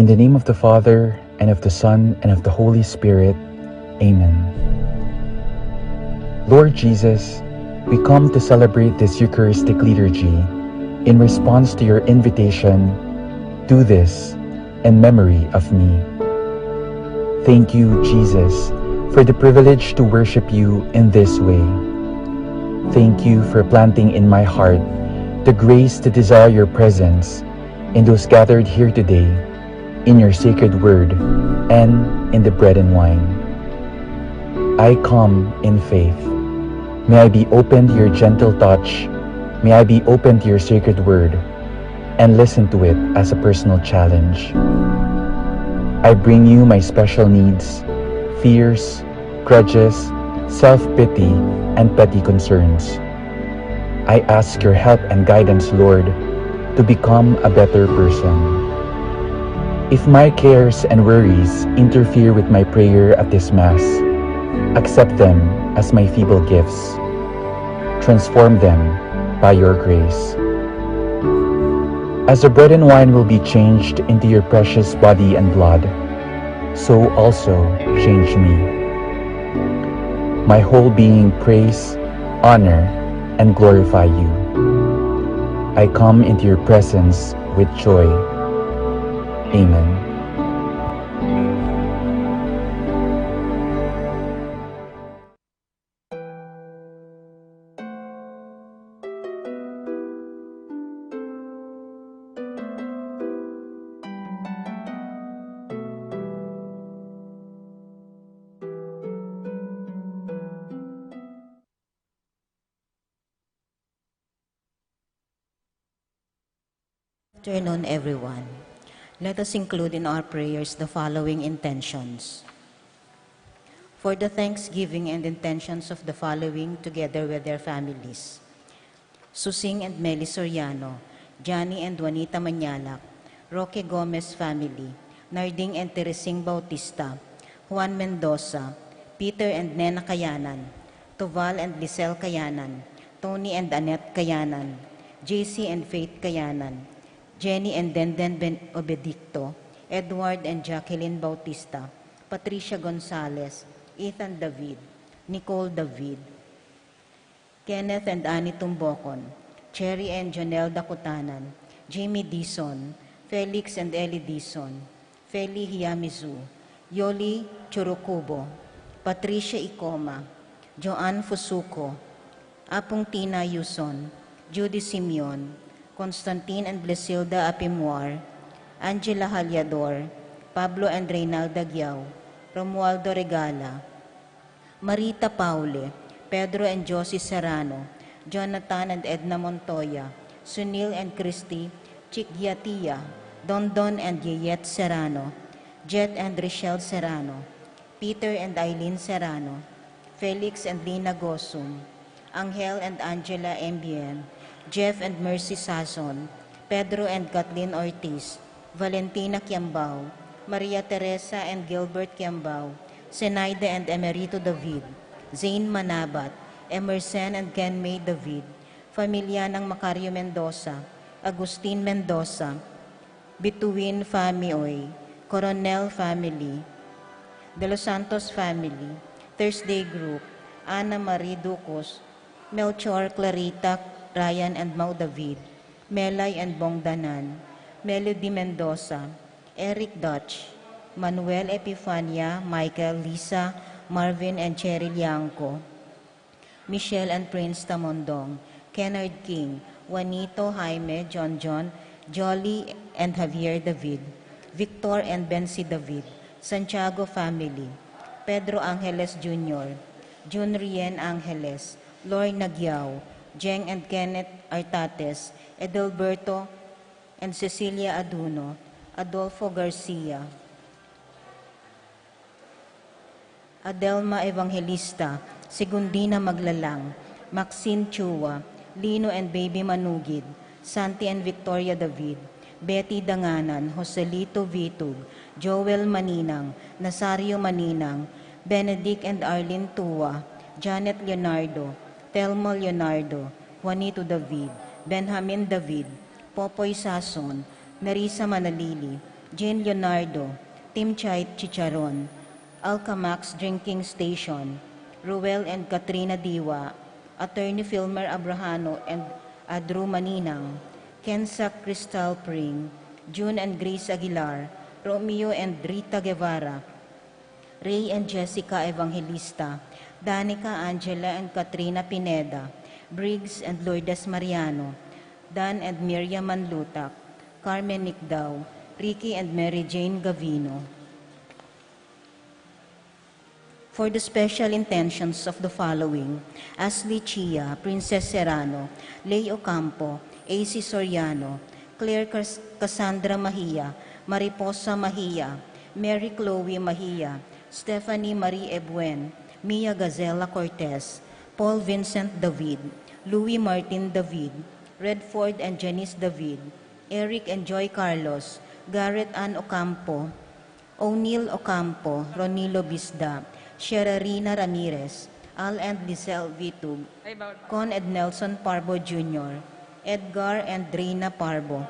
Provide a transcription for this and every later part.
In the name of the Father, and of the Son, and of the Holy Spirit. Amen. Lord Jesus, we come to celebrate this Eucharistic liturgy in response to your invitation, "Do this in memory of me." Thank you, Jesus, for the privilege to worship you in this way. Thank you for planting in my heart the grace to desire your presence in those gathered here today, in your sacred word, and in the bread and wine. I come in faith. May I be open to your gentle touch. May I be open to your sacred word and listen to it as a personal challenge. I bring you my special needs, fears, grudges, self-pity, and petty concerns. I ask your help and guidance, Lord, to become a better person. If my cares and worries interfere with my prayer at this Mass, accept them as my feeble gifts. Transform them by your grace. As the bread and wine will be changed into your precious body and blood, so also change me. My whole being praise, honor, and glorify you. I come into your presence with joy. Amen. Good afternoon, everyone. Let us include in our prayers the following intentions. For the thanksgiving and intentions of the following together with their families: Susing and Meli Soriano, Johnny and Juanita Manyalak, Roque Gomez family, Narding and Teresing Bautista, Juan Mendoza, Peter and Nena Kayanan, Toval and Lisel Kayanan, Tony and Annette Kayanan, JC and Faith Kayanan, Jenny and Denden Obedicto, Edward and Jacqueline Bautista, Patricia Gonzalez, Ethan David, Nicole David, Kenneth and Annie Tumbocon, Cherry and Jonel Dakutanan, Jamie Dison, Felix and Ellie Dison, Feli Hiamizu, Yoli Churukubo, Patricia Icoma, Joanne Fusuco, Apong Tina Yuson, Judy Simeon, Constantine and Blesilda Apimuar, Angela Halyador, Pablo and Reynalda Giao, Romualdo Regala, Marita Paule, Pedro and Josie Serrano, Jonathan and Edna Montoya, Sunil and Christy Chikgiatia, Dondon and Yeyet Serrano, Jet and Richelle Serrano, Peter and Eileen Serrano, Felix and Lina Gosum, Angel and Angela Mbien, Jeff and Mercy Sazon, Pedro and Kathleen Ortiz, Valentina Kiambao, Maria Teresa and Gilbert Kiambao, Zenaida and Emerito David, Zane Manabat, Emerson and Ken May David, Familia ng Macario Mendoza, Agustin Mendoza, Bituin Famioy, Coronel Family, De Los Santos Family, Thursday Group, Ana Marie Ducos, Melchor, Clarita, Ryan and Mau David, Melay and Bongdanan, Melody Mendoza, Eric Dutch, Manuel Epifania, Michael, Lisa, Marvin and Cheryl Yanko, Michelle and Prince Tamondong, Kennard King, Juanito, Jaime, John, Jolly and Javier David, Victor and Bensi David, Santiago family, Pedro Angeles Jr., Jun Rien Angeles, Lorna Nagyao, Jeng and Kenneth Artates, Edelberto and Cecilia Aduno, Adolfo Garcia, Adelma Evangelista, Segundina Maglalang, Maxine Chua, Lino and Baby Manugid, Santi and Victoria David, Betty Danganan, Joselito Vitug, Joel Maninang, Nazario Maninang, Benedict and Arlene Tua, Janet Leonardo, Telmo Leonardo, Juanito David, Benjamin David, Popoy Sason, Narisa Manalili, Jane Leonardo, Tim Chait Chicharon, Alcamax Drinking Station, Ruel and Katrina Diwa, Attorney Filmer Abrahano and Adru Maninang, Kensa Crystal Pring, June and Grace Aguilar, Romeo and Rita Guevara, Ray and Jessica Evangelista, Danica Angela and Katrina Pineda, Briggs and Lourdes Mariano, Dan and Miriam Manlutak, Carmen Nicdao, Ricky and Mary Jane Gavino. For the special intentions of the following, Ashley Chia, Princess Serrano, Lay Ocampo, A.C. Soriano, Claire Cassandra Mahia, Mariposa Mahia, Mary Chloe Mahia, Stephanie Marie Ebuen, Mia Gazela Cortez, Paul Vincent David, Louis Martin David, Redford and Janice David, Eric and Joy Carlos, Garrett Ann Ocampo, O'Neill Ocampo, Ronilo Bisda, Sherarina Ramirez, Al and Lizelle Vitug, Con and Nelson Parbo Jr., Edgar and Drina Parbo,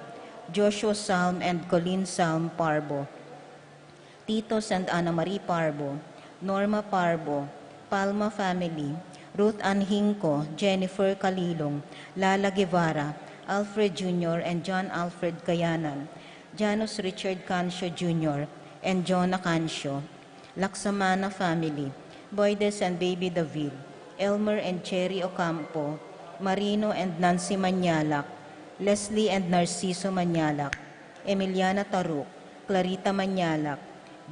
Joshua Salm and Colleen Salm Parbo, Titos and Ana Marie Parbo, Norma Parbo, Palma Family, Ruth Ann Hinco, Jennifer Kalilong, Lala Guevara, Alfred Jr. and John Alfred Kayanan, Janus Richard Cancio Jr. and Jonah Cancio, Laksamana Family, Boydes and Baby David, Elmer and Cherry Ocampo, Marino and Nancy Manyalak, Leslie and Narciso Manyalak, Emiliana Taruk, Clarita Manyalak,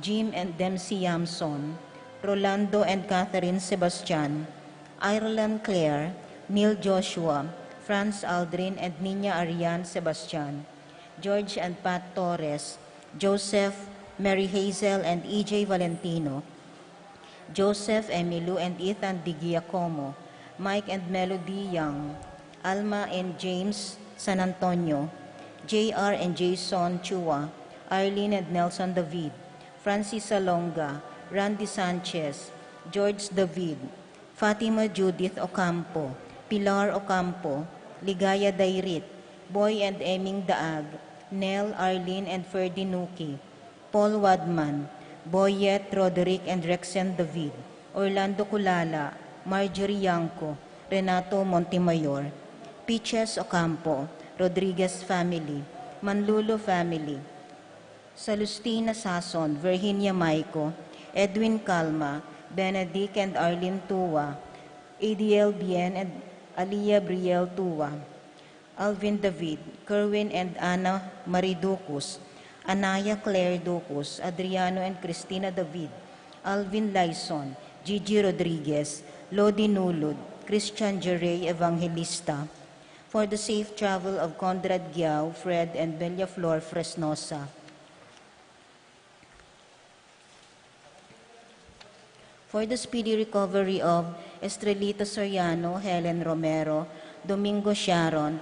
Jim and Dempsey Yamson, Rolando and Catherine Sebastian, Ireland Claire, Neil Joshua, Franz Aldrin and Nina Ariane Sebastian, George and Pat Torres, Joseph, Mary Hazel and E.J. Valentino, Joseph Emilu and Ethan Di Giacomo, Mike and Melody Young, Alma and James San Antonio, J.R. and Jason Chua, Arlene and Nelson David, Francis Salonga, Randy Sanchez, George David, Fatima Judith Ocampo, Pilar Ocampo, Ligaya Dairit, Boy and Eming Daag, Nell, Arlene and Ferdy Nuki, Paul Wadman, Boyet, Roderick and Rexen David, Orlando Culala, Marjorie Yanko, Renato Montemayor, Peaches Ocampo, Rodriguez Family, Manlulo Family, Salustina Sason, Virginia Maico, Edwin Calma, Benedict and Arlene Tua, ADL Bien and Aliyah Brielle Tua, Alvin David, Kerwin and Ana Mariducus, Anaya Claire Ducus, Adriano and Cristina David, Alvin Lyson, Gigi Rodriguez, Lodi Nulud, Christian Jeray Evangelista, for the safe travel of Conrad Giao, Fred and Belia Flor Fresnosa. For the speedy recovery of Estrelita Soriano, Helen Romero, Domingo Sharon,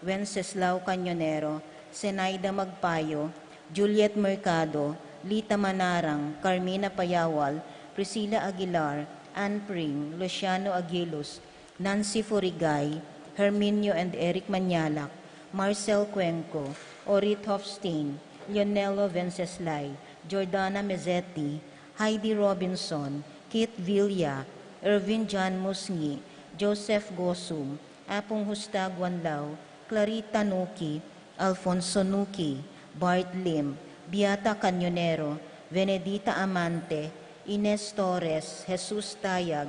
Wenceslao Cañonero, Zenaida Magpayo, Juliet Mercado, Lita Manarang, Carmina Payawal, Priscilla Aguilar, Ann Pring, Luciano Aguilos, Nancy Furigay, Herminio and Eric Manyalak, Marcel Cuenco, Orit Hofstein, Leonello Venceslay, Jordana Mezzetti, Heidi Robinson, Kit Villa, Irvin John Musngi, Joseph Gosum, Apong Hustag Wanlao, Clarita Nuki, Alfonso Nuki, Bart Lim, Beata Cañonero, Venedita Amante, Ines Torres, Jesus Tayag,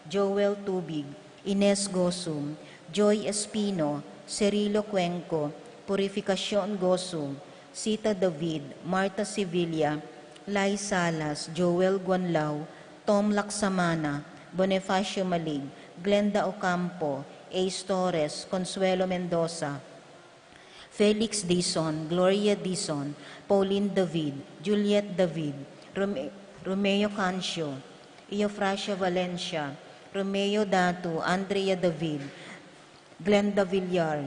Joel Tubig, Ines Gosum, Joy Espino, Cirilo Cuenco, Purificacion Gosum, Sita David, Marta Sevilla, Lai Salas, Joel Guanlao, Tom Laksamana, Bonifacio Malig, Glenda Ocampo, Ace Torres, Consuelo Mendoza, Felix Dison, Gloria Dison, Pauline David, Juliet David, Romeo Cancio, Eufrasia Valencia, Romeo Datu, Andrea David, Glenda Villar,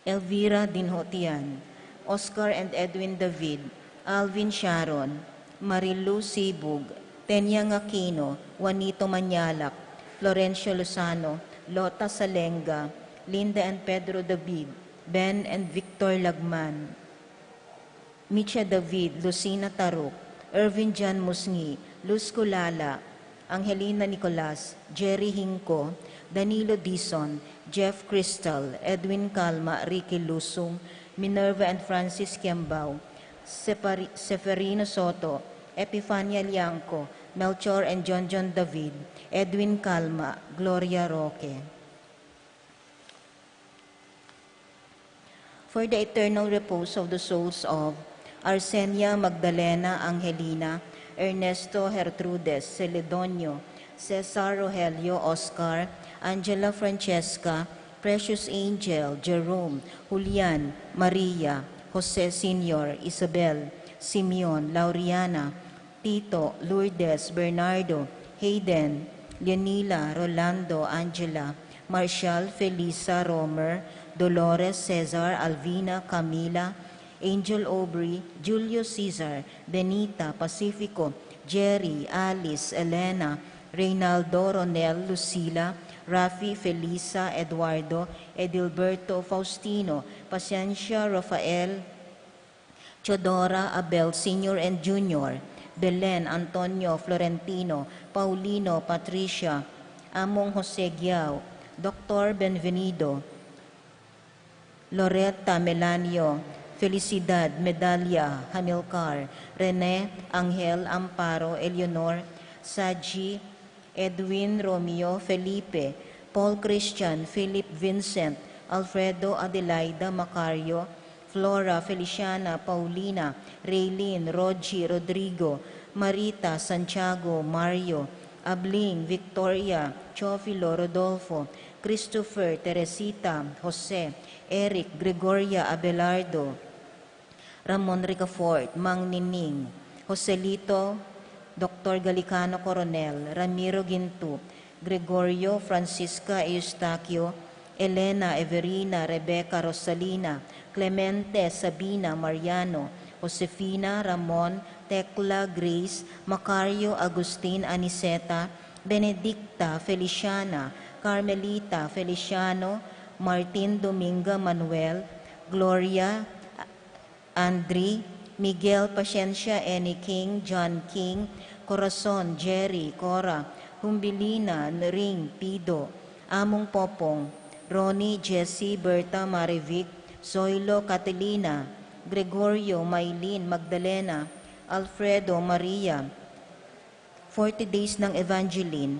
Elvira Dinhotian, Oscar and Edwin David, Alvin Sharon, Marilu Sibug, Tenyang Aquino, Juanito Manyalak, Florencio Lozano, Lota Salenga, Linda and Pedro David, Ben and Victor Lagman, Micha David, Lucina Taruk, Irvin Jan Musngi, Luz Kulala, Angelina Nicolas, Jerry Hinco, Danilo Dison, Jeff Crystal, Edwin Calma, Ricky Lusung, Minerva and Francis Kiambao, Seferino Soto, Epifania Liangco, Melchor and John David, Edwin Calma, Gloria Roque. For the eternal repose of the souls of Arsenia Magdalena Angelina, Ernesto Gertrudes Celedonio, Cesar Rogelio Oscar, Angela Francesca, Precious Angel, Jerome, Julian, Maria, Jose Senior, Isabel, Simeon, Lauriana, Tito, Lourdes, Bernardo, Hayden, Leonila, Rolando, Angela, Marshall, Felisa, Romer, Dolores, Cesar, Alvina, Camila, Angel Aubrey, Julio Cesar, Benita, Pacifico, Jerry, Alice, Elena, Reynaldo, Ronel, Lucila, Rafi, Felisa, Eduardo, Edilberto, Faustino, Paciencia, Rafael, Chodora, Abel, Senior and Junior, Belen, Antonio, Florentino, Paulino, Patricia, Among Jose Giao, Dr. Benvenido, Loretta, Melanio, Felicidad, Medalia, Hamilcar, Rene, Angel, Amparo, Eleonor, Saji, Edwin, Romeo, Felipe, Paul Christian, Philip Vincent, Alfredo, Adelaida, Macario, Flora, Feliciana, Paulina, Raylene, Rogi, Rodrigo, Marita, Santiago, Mario, Abling, Victoria, Chofilo, Rodolfo, Christopher, Teresita, Jose, Eric, Gregoria, Abelardo, Ramon Ricafort, Mang Nining, Joselito, Dr. Galicano Coronel, Ramiro Gintu, Gregorio, Francisca Eustaquio, Elena, Everina, Rebecca, Rosalina, Clemente, Sabina, Mariano, Josefina, Ramon, Tecla, Grace, Macario, Agustin, Aniseta, Benedicta, Feliciana, Carmelita, Feliciano, Martin, Dominga, Manuel, Gloria, Andre, Miguel, Paciencia, Annie King, John King, Corazon, Jerry, Cora, Humbilina, Ring, Pido, Among Popong, Ronnie, Jessie, Berta, Marivic, Zoilo, Catalina, Gregorio, Maylin, Magdalena, Alfredo, Maria, 40 Days ng Evangeline,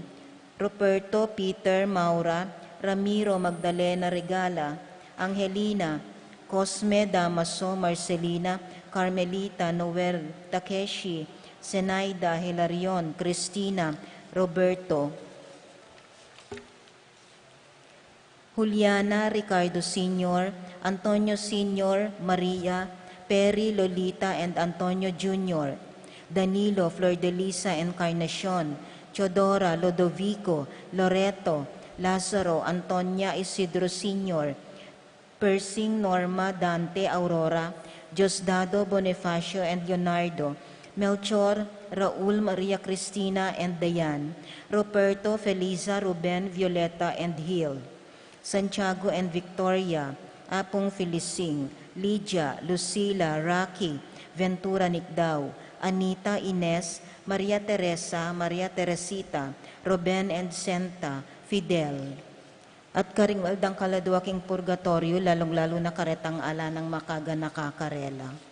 Roberto, Peter, Maura, Ramiro, Magdalena, Regala, Angelina, Cosme, Damaso, Marcelina, Carmelita, Noel, Takeshi, Zenaida, Hilarion, Cristina, Roberto, Juliana, Ricardo Sr., Antonio Sr., Maria, Perry, Lolita, and Antonio Jr., Danilo, Flor de Lisa, Encarnacion, Chodora, Lodovico, Loreto, Lazaro, Antonia, Isidro Sr., Persing, Norma, Dante, Aurora, Diosdado, Bonifacio, and Leonardo, Melchor, Raul, Maria Cristina, and Dayan, Roberto, Felisa, Ruben, Violeta, and Hill, Santiago and Victoria, Apong Felicing, Lydia, Lucila, Rocky, Ventura Nicdao, Anita, Ines, Maria Teresa, Maria Teresita, Ruben and Senta, Fidel. At karingwaldang kaladuaking purgatorio, lalong-lalo na karetang ala ng makaga nakakarela.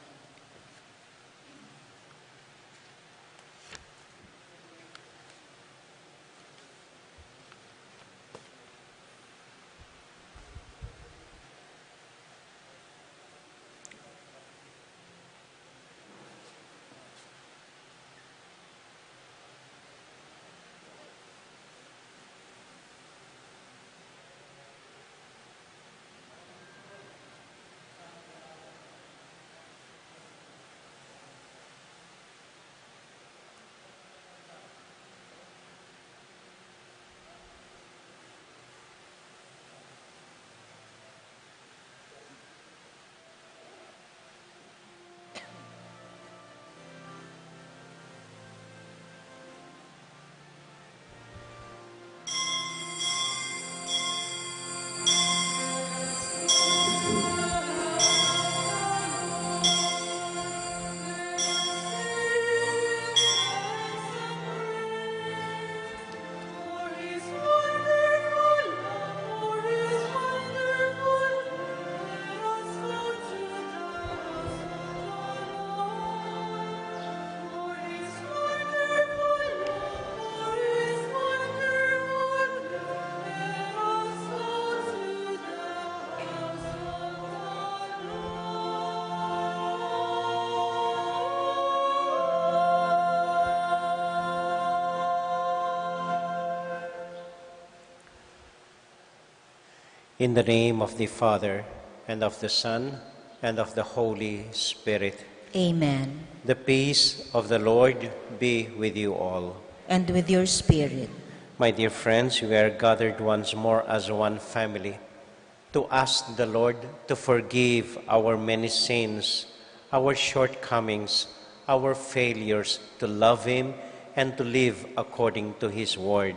In the name of the Father, and of the Son, and of the Holy Spirit. Amen. The peace of the Lord be with you all. And with your spirit. My dear friends, we are gathered once more as one family to ask the Lord to forgive our many sins, our shortcomings, our failures to love Him and to live according to His word.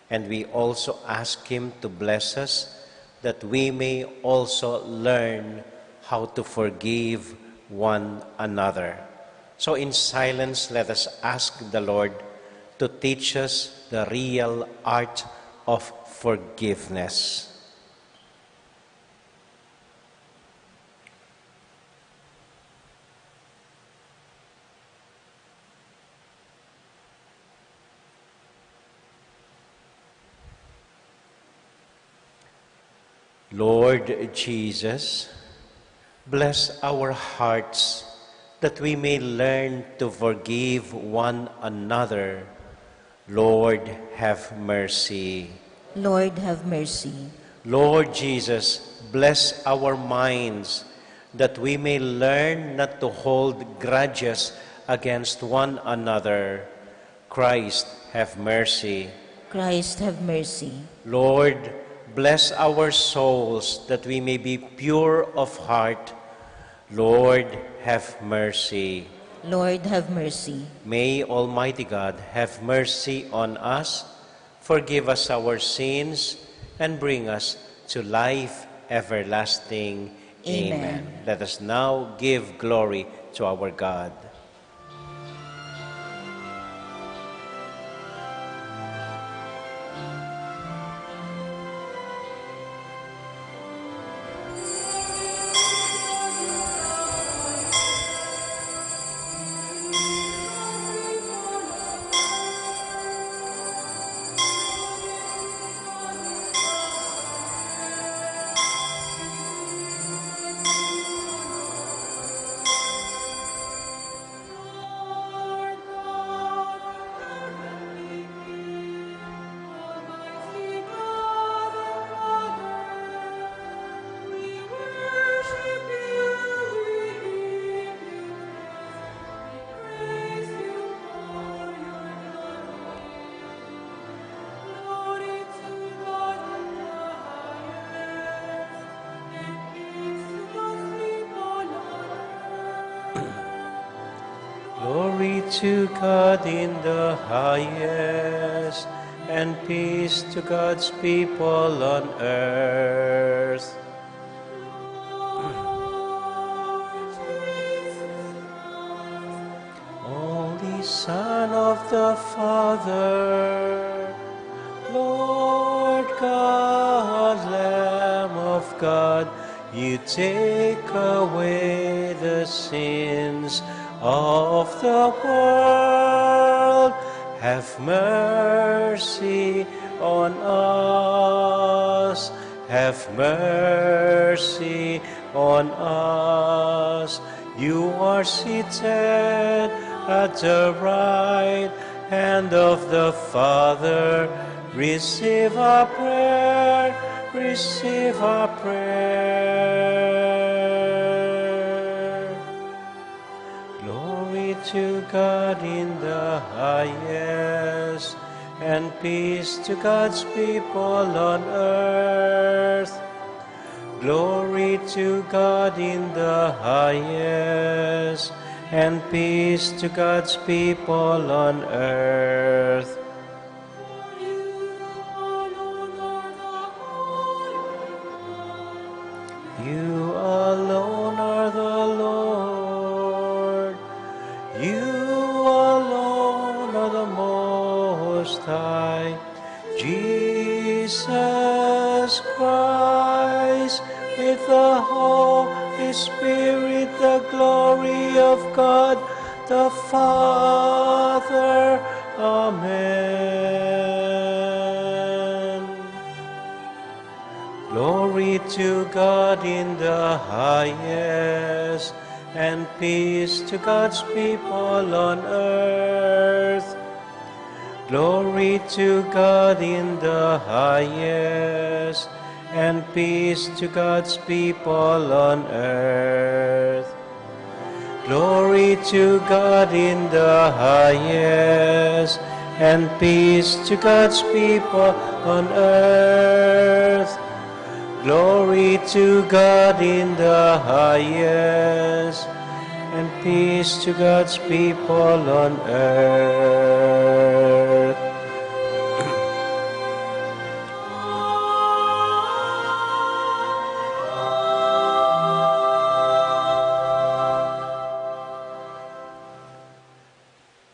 And we also ask Him to bless us that we may also learn how to forgive one another. So in silence, let us ask the Lord to teach us the real art of forgiveness. Lord Jesus, bless our hearts that we may learn to forgive one another. Lord, have mercy. Lord, have mercy. Lord Jesus, bless our minds that we may learn not to hold grudges against one another. Christ, have mercy. Christ, have mercy. Lord, bless our souls that we may be pure of heart. Lord, have mercy. Lord, have mercy. May Almighty God have mercy on us, forgive us our sins, and bring us to life everlasting. Amen. Let us now give glory to our God. Glory to God in the highest, and peace to God's people on earth. Only Son of the Father, Lord God, Lamb of God, you take away the sins of the world. Have mercy on us. Have mercy on us. You are seated at the right hand of the Father. Receive our prayer. Receive our prayer. Glory to God in the highest, and peace to God's people on earth. Glory to God in the highest, and peace to God's people on earth. You alone are the Lord. You alone are the Most High. Jesus Christ, with the Holy Spirit, the glory of God the Father. Amen. Glory to God in the highest, and peace to God's people on earth. Glory to God in the highest, and peace to God's people on earth. Glory to God in the highest, and peace to God's people on earth. Glory to God in the highest, and peace to God's people on earth.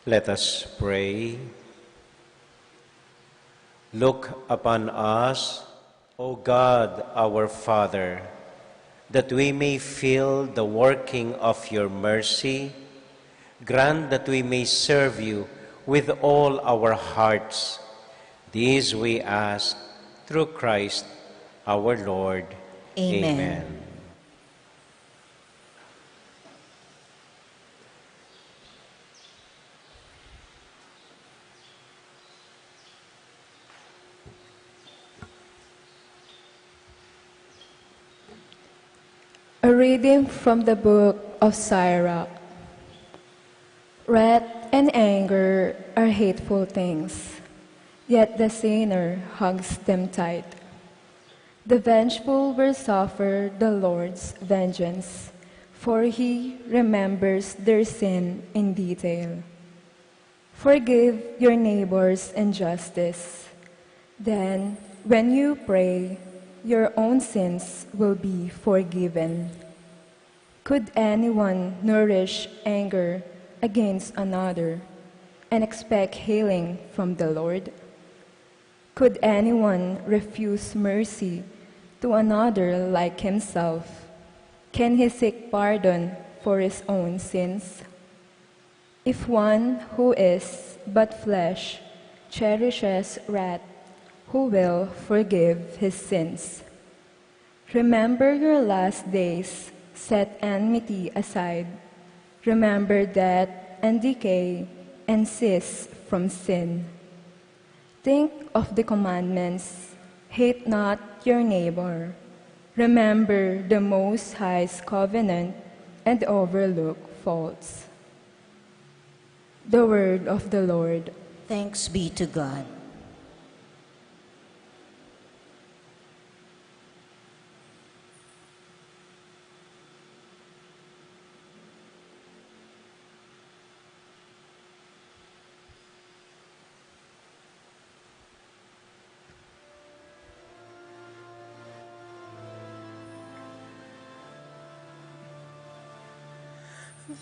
Let us pray. Look upon us, O God, our Father, that we may feel the working of your mercy. Grant that we may serve you with all our hearts. These we ask through Christ our Lord. Amen. Amen. A reading from the book of Sirach. Wrath and anger are hateful things, yet the sinner hugs them tight. The vengeful will suffer the Lord's vengeance, for he remembers their sin in detail. Forgive your neighbor's injustice. Then, when you pray, your own sins will be forgiven. Could anyone nourish anger against another and expect healing from the Lord? Could anyone refuse mercy to another like himself? Can he seek pardon for his own sins? If one who is but flesh cherishes wrath, who will forgive his sins? Remember your last days, set enmity aside. Remember death and decay, and cease from sin. Think of the commandments, hate not your neighbor. Remember the Most High's covenant, and overlook faults. The word of the Lord. Thanks be to God.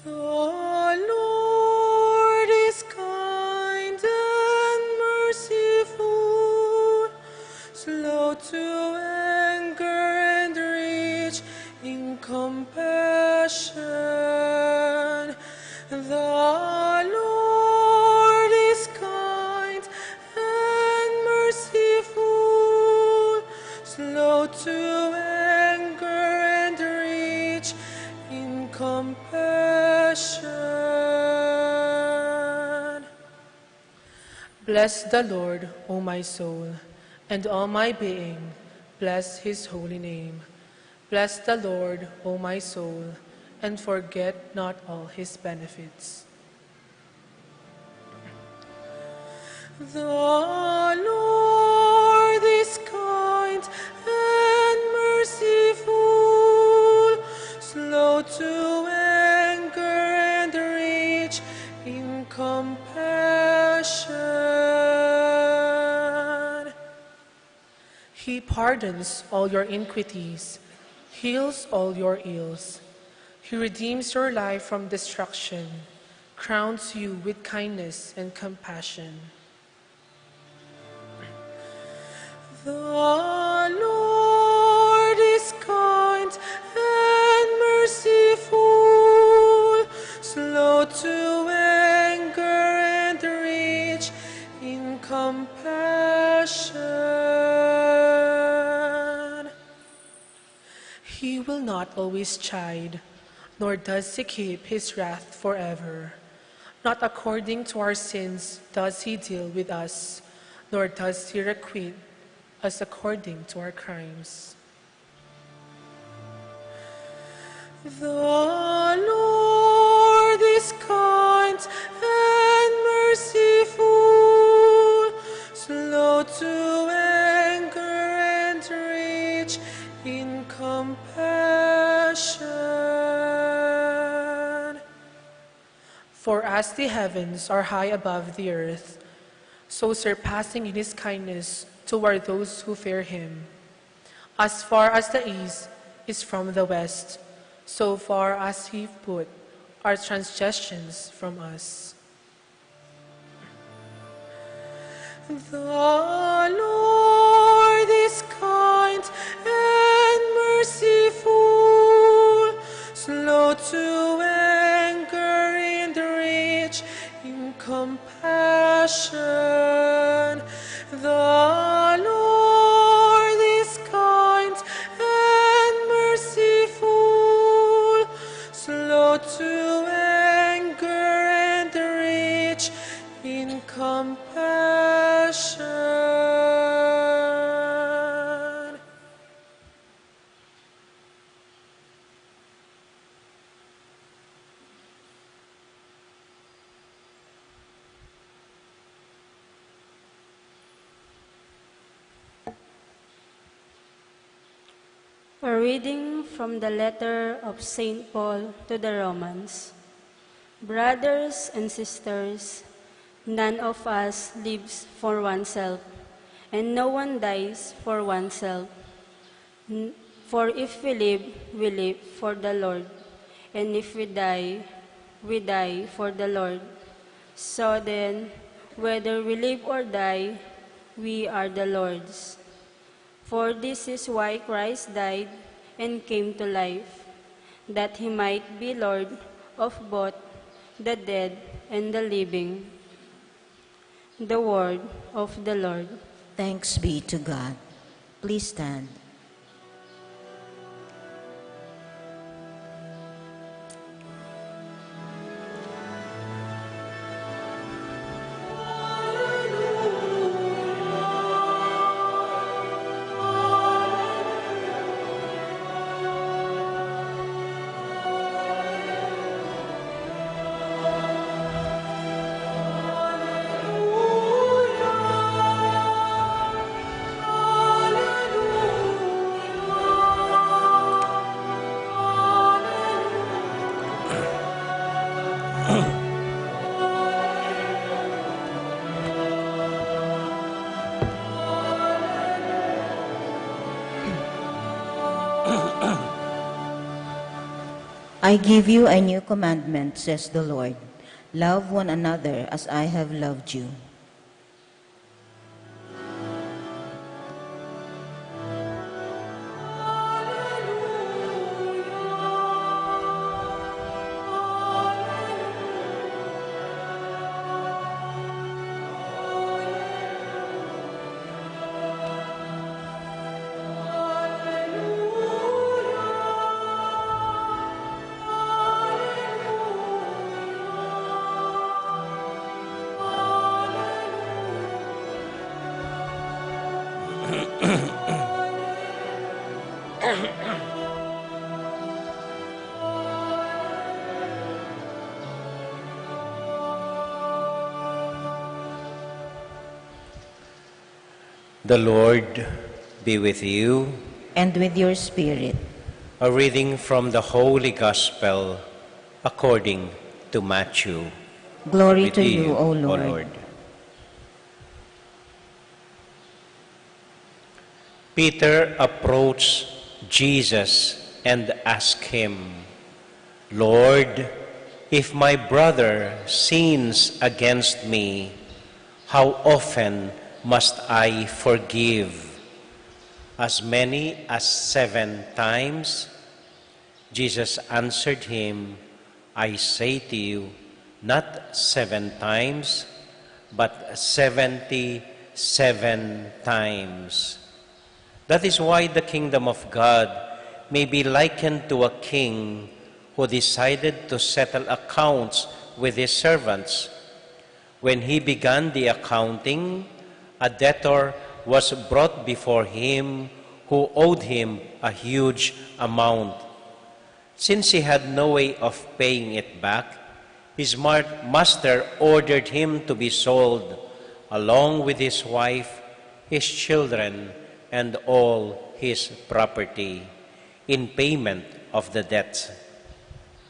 The Lord is kind and merciful, slow to anger and rich in compassion. The Lord is kind and merciful, slow to anger and rich in compassion. Bless the Lord, O my soul, and all my being, bless his holy name. Bless the Lord, O my soul, and forget not all his benefits. The Lord is kind and merciful, slow to anger and rich in compassion. He pardons all your iniquities, heals all your ills. He redeems your life from destruction, crowns you with kindness and compassion. The Lord is kind and merciful, slow to anger and rich in compassion. He will not always chide, nor does he keep his wrath forever. Not according to our sins does he deal with us, nor does he requite us according to our crimes. The Lord is kind and merciful, slow to anger and rich in compassion. For as the heavens are high above the earth, so surpassing in his kindness toward those who fear him. As far as the east is from the west, so far as he put our transgressions from us. The Lord is kind and merciful, slow to anger and rich in compassion. The Lord is kind and merciful, slow to anger and rich in compassion. A reading from the letter of St. Paul to the Romans. Brothers and sisters, none of us lives for oneself, and no one dies for oneself. For if we live for the Lord, and if we die for the Lord. So then, whether we live or die, we are the Lord's. For this is why Christ died and came to life, that he might be Lord of both the dead and the living. The word of the Lord. Thanks be to God. Please stand. I give you a new commandment, says the Lord. Love one another as I have loved you. The Lord be with you. And with your spirit. A reading from the Holy Gospel according to Matthew. Glory to you, O O Lord. Peter approached Jesus and asked him, Lord, if my brother sins against me, how often must I forgive? As many as 7 times? Jesus answered him, I say to you, not 7 times, but 77 times. That is why the kingdom of God may be likened to a king who decided to settle accounts with his servants. When he began the accounting, a debtor was brought before him who owed him a huge amount. Since he had no way of paying it back, his master ordered him to be sold, along with his wife, his children, and all his property, in payment of the debt.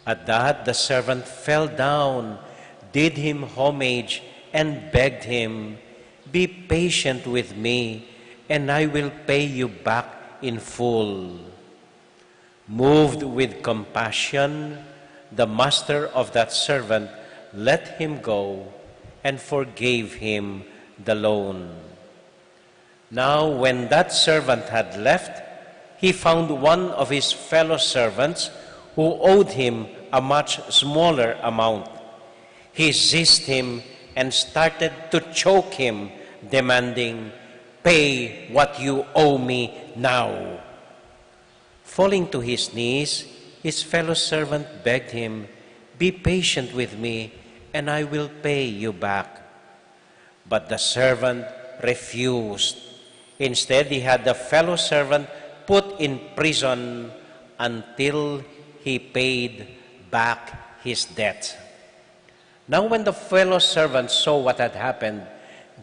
At that, the servant fell down, did him homage, and begged him, "Be patient with me, and I will pay you back in full." Moved with compassion, the master of that servant let him go and forgave him the loan. Now, when that servant had left, he found one of his fellow servants who owed him a much smaller amount. He seized him and started to choke him, demanding, "Pay what you owe me now." Falling to his knees, his fellow servant begged him, "Be patient with me, and I will pay you back." But the servant refused. Instead, he had the fellow servant put in prison until he paid back his debt. Now when the fellow servants saw what had happened,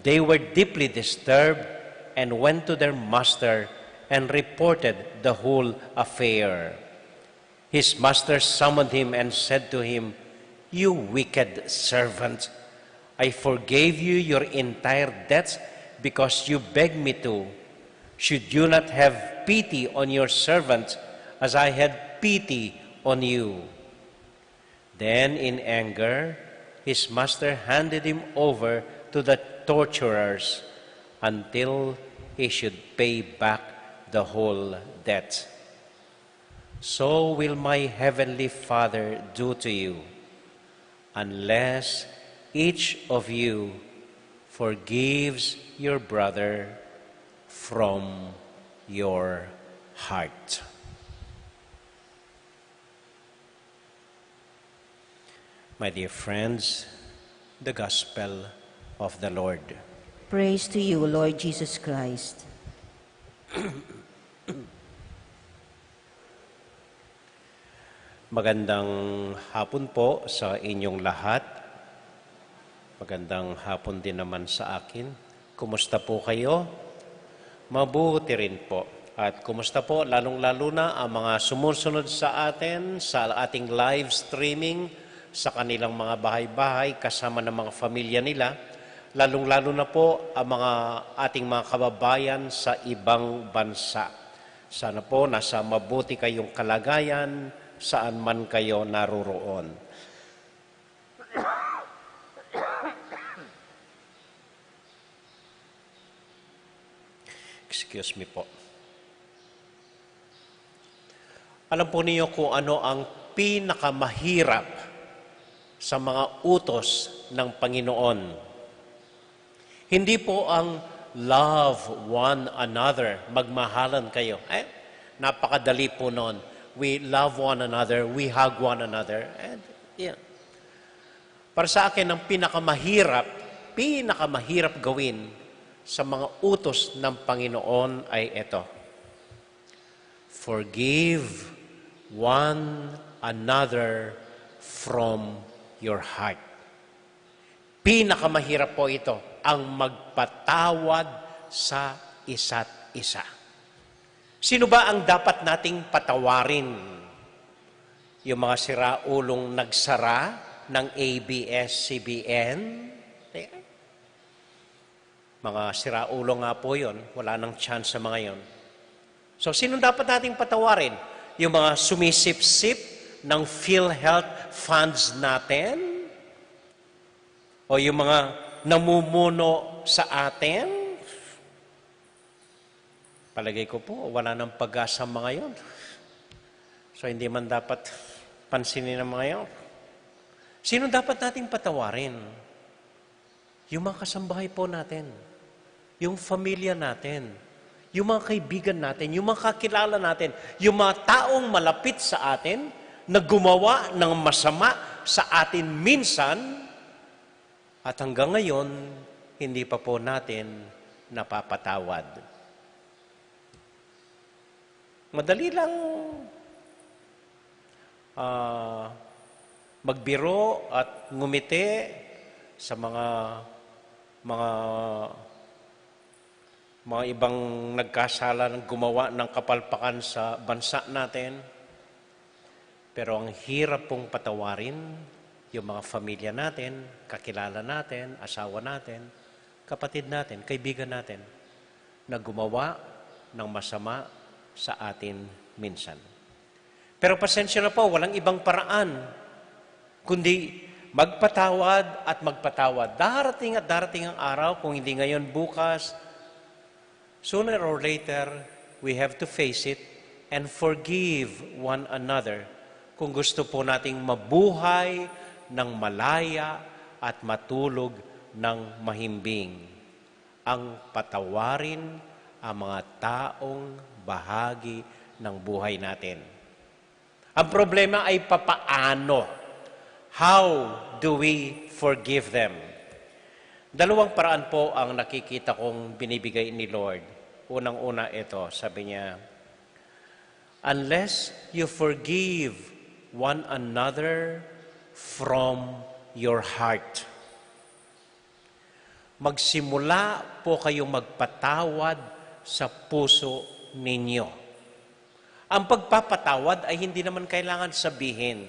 they were deeply disturbed and went to their master and reported the whole affair. His master summoned him and said to him, "You wicked servant, I forgave you your entire debts because you begged me to. Should you not have pity on your servant as I had pity on you?" Then in anger, his master handed him over to the torturers until he should pay back the whole debt. So will my heavenly Father do to you, unless each of you forgives your brother from your heart. My dear friends, the Gospel of the Lord. Praise to you, Lord Jesus Christ. Magandang hapon po sa inyong lahat. Magandang hapon din naman sa akin. Kumusta po kayo? Mabuti rin po. At kumusta po lalong-lalo na ang mga sumusunod sa atin sa ating live streaming sa kanilang mga bahay-bahay kasama ng mga pamilya nila. Lalong-lalo na po ang mga ating mga kababayan sa ibang bansa. Sana po nasa mabuti kayong kalagayan saan man kayo naroroon. Excuse me po. Alam po niyo kung ano ang pinakamahirap sa mga utos ng Panginoon. Hindi po ang love one another, magmahalan kayo. Napakadali po noon. We love one another, we hug one another. And, yeah. Para sa akin, ang pinakamahirap gawin sa mga utos ng Panginoon ay ito. Forgive one another from your heart. Pinakamahirap po ito, ang magpatawad sa isa't isa. Sino ba ang dapat nating patawarin? Yung mga siraulong nagsara ng ABS-CBN? Mga siraulo nga po yun. Wala nang chance sa mga yon. So, sino dapat nating patawarin? Yung mga sumisip-sip ng PhilHealth funds natin? O yung mga namumuno sa atin? Palagay ko po, wala nang pag-asa mga yon. So, hindi man dapat pansinin ng mga yon. Sino dapat nating patawarin? Yung mga kasambahay po natin. Yung familia natin. Yung mga kaibigan natin. Yung mga kakilala natin. Yung mga taong malapit sa atin na gumawa ng masama sa atin minsan at hanggang ngayon, hindi pa po natin napapatawad. Madali lang magbiro at ngumiti sa mga ibang nagkasala ng gumawa ng kapalpakan sa bansa natin. Pero ang hirap pong patawarin yung mga pamilya natin, kakilala natin, asawa natin, kapatid natin, kaibigan natin, na gumawa ng masama sa atin minsan. Pero pasensya na po, walang ibang paraan, kundi magpatawad at magpatawad. Darating at darating ang araw, kung hindi ngayon, bukas, sooner or later, we have to face it and forgive one another kung gusto po nating mabuhay ng malaya at matulog ng mahimbing. Ang patawarin ang mga taong bahagi ng buhay natin. Ang problema ay papaano. How do we forgive them? Dalawang paraan po ang nakikita kong binibigay ni Lord. Unang-una ito, sabi niya, unless you forgive one another from your heart. Magsimula po kayong magpatawad sa puso ninyo. Ang pagpapatawad ay hindi naman kailangan sabihin.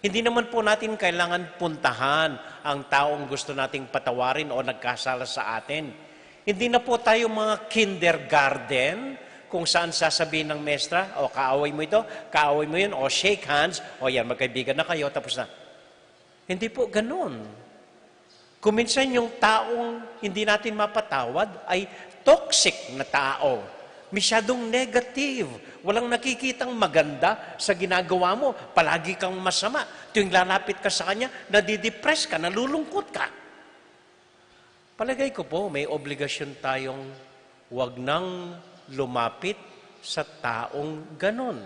Hindi naman po natin kailangan puntahan ang taong gusto nating patawarin o nagkasala sa atin. Hindi na po tayo mga kindergarten kung saan sasabihin ng mestra, o kaaway mo ito, kaaway mo yun, o shake hands, o yan, magkaibigan na kayo, tapos na. Hindi po ganun. Kung minsan yung taong hindi natin mapatawad ay toxic na tao. Masyadong negative. Walang nakikitang maganda sa ginagawa mo. Palagi kang masama. Tuwing lalapit ka sa kanya, nadidepress ka, nalulungkot ka. Palagay ko po, may obligasyon tayong wag nang lumapit sa taong ganon.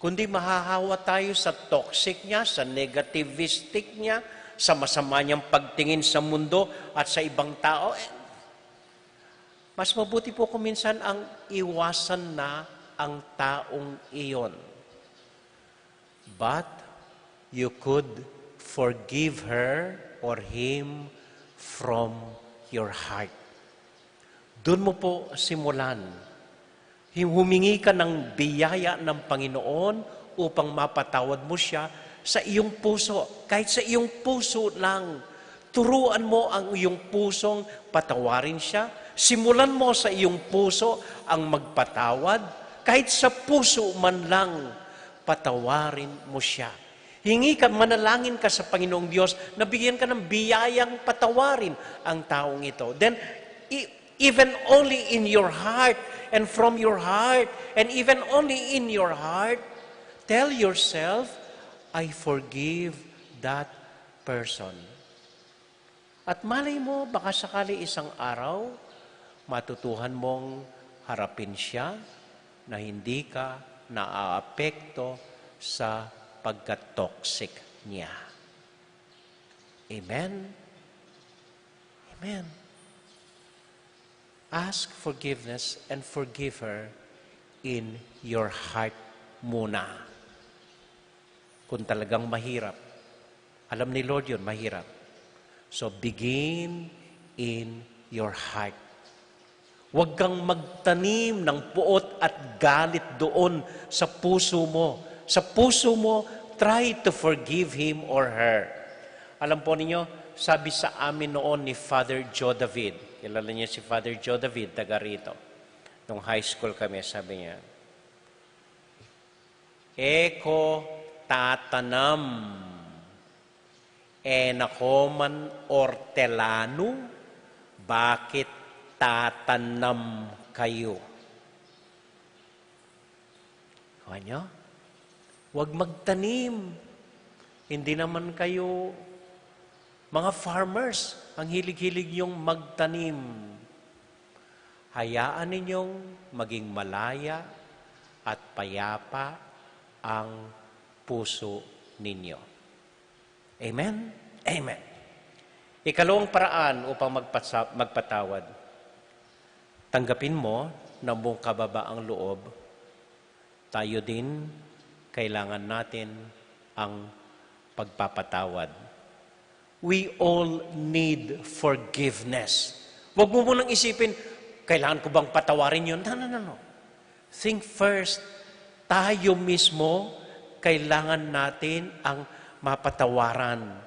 Kundi mahahawa tayo sa toxic niya, sa negativistic niya, sa masama niyang pagtingin sa mundo at sa ibang tao. Mas mabuti po kung minsan ang iwasan na ang taong iyon. But you could forgive her or him from your heart. Doon mo po simulan. Humingi ka ng biyaya ng Panginoon upang mapatawad mo siya sa iyong puso. Kahit sa iyong puso lang. Turuan mo ang iyong pusong patawarin siya. Simulan mo sa iyong puso ang magpatawad. Kahit sa puso man lang, patawarin mo siya. Hingi ka, manalangin ka sa Panginoong Diyos na bigyan ka ng biyayang patawarin ang taong ito. Then, even only in your heart and from your heart and even only in your heart, tell yourself, I forgive that person. At malay mo, baka sakali isang araw, matutuhan mong harapin siya na hindi ka naaapekto sa pagka-toxic niya. Amen? Amen. Ask forgiveness and forgive her in your heart muna. Kung talagang mahirap. Alam ni Lord yun, mahirap. So begin in your heart. Huwag kang magtanim ng puot at galit doon sa puso mo. Sa puso mo, try to forgive him or her. Alam po ninyo, sabi sa amin noon ni Father Joe David, kilala niyo si Father Joe David, taga rito. Nung high school kami, sabi niya, Eko tatanam, enakoman ortelano, bakit tatanam kayo? Kuha niyo? Huwag magtanim. Hindi naman kayo mga farmers, ang hilig-hilig yung magtanim. Hayaan ninyong maging malaya at payapa ang puso ninyo. Amen? Amen. Ikalawang paraan upang magpatawad. Tanggapin mo na buong kababaang loob, tayo din kailangan natin ang pagpapatawad. We all need forgiveness. Huwag mo munang isipin, kailangan ko bang patawarin yun? No. Think first, tayo mismo, kailangan natin ang mapatawaran.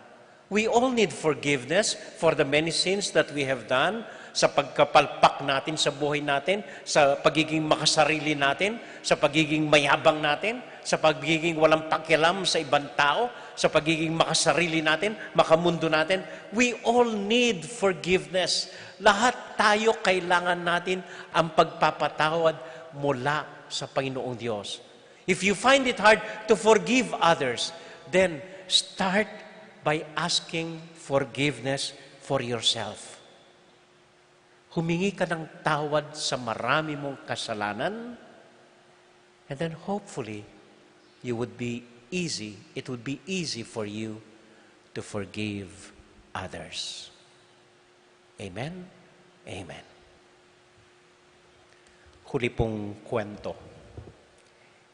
We all need forgiveness for the many sins that we have done, sa pagkapalpak natin sa buhay natin, sa pagiging makasarili natin, sa pagiging mayabang natin, sa pagiging walang pakialam sa ibang tao, sa pagiging makasarili natin, makamundo natin. We all need forgiveness. Lahat tayo kailangan natin ang pagpapatawad mula sa Panginoong Diyos. If you find it hard to forgive others, then start by asking forgiveness for yourself. Humingi ka ng tawad sa marami mong kasalanan, and then hopefully, it would be easy for you to forgive others. Amen? Amen. Huli pong kwento.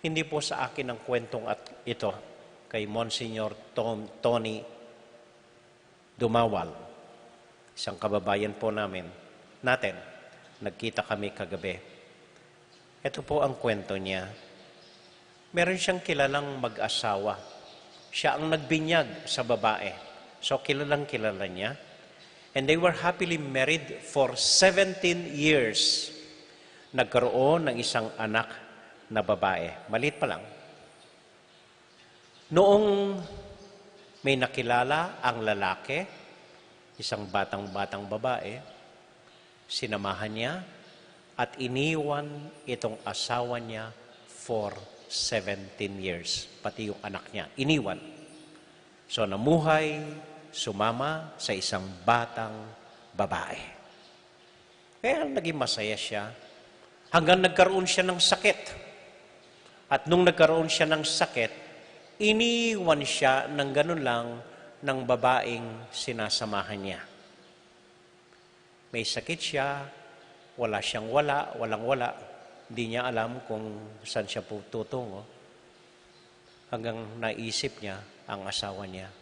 Hindi po sa akin ang kwentong at ito kay Monsignor Tony Dumawal, isang kababayan po natin. Nagkita kami kagabi. Ito po ang kwento niya. Meron siyang kilalang mag-asawa. Siya ang nagbinyag sa babae. So kilalang kilala niya. And they were happily married for 17 years. Nagkaroon ng isang anak na babae. Maliit pa lang. Noong may nakilala ang lalaki, isang batang-batang babae, sinamahan niya at iniwan itong asawa niya for 17 years. Pati yung anak niya. Iniwan. So namuhay, sumama sa isang batang babae. Kaya naging masaya siya hanggang nagkaroon siya ng sakit. At nung nagkaroon siya ng sakit, iniwan siya ng ganun lang ng babaeng sinasamahan niya. May sakit siya, wala siyang walang wala. Hindi niya alam kung saan siya po tutungo. Hanggang naisip niya ang asawa niya.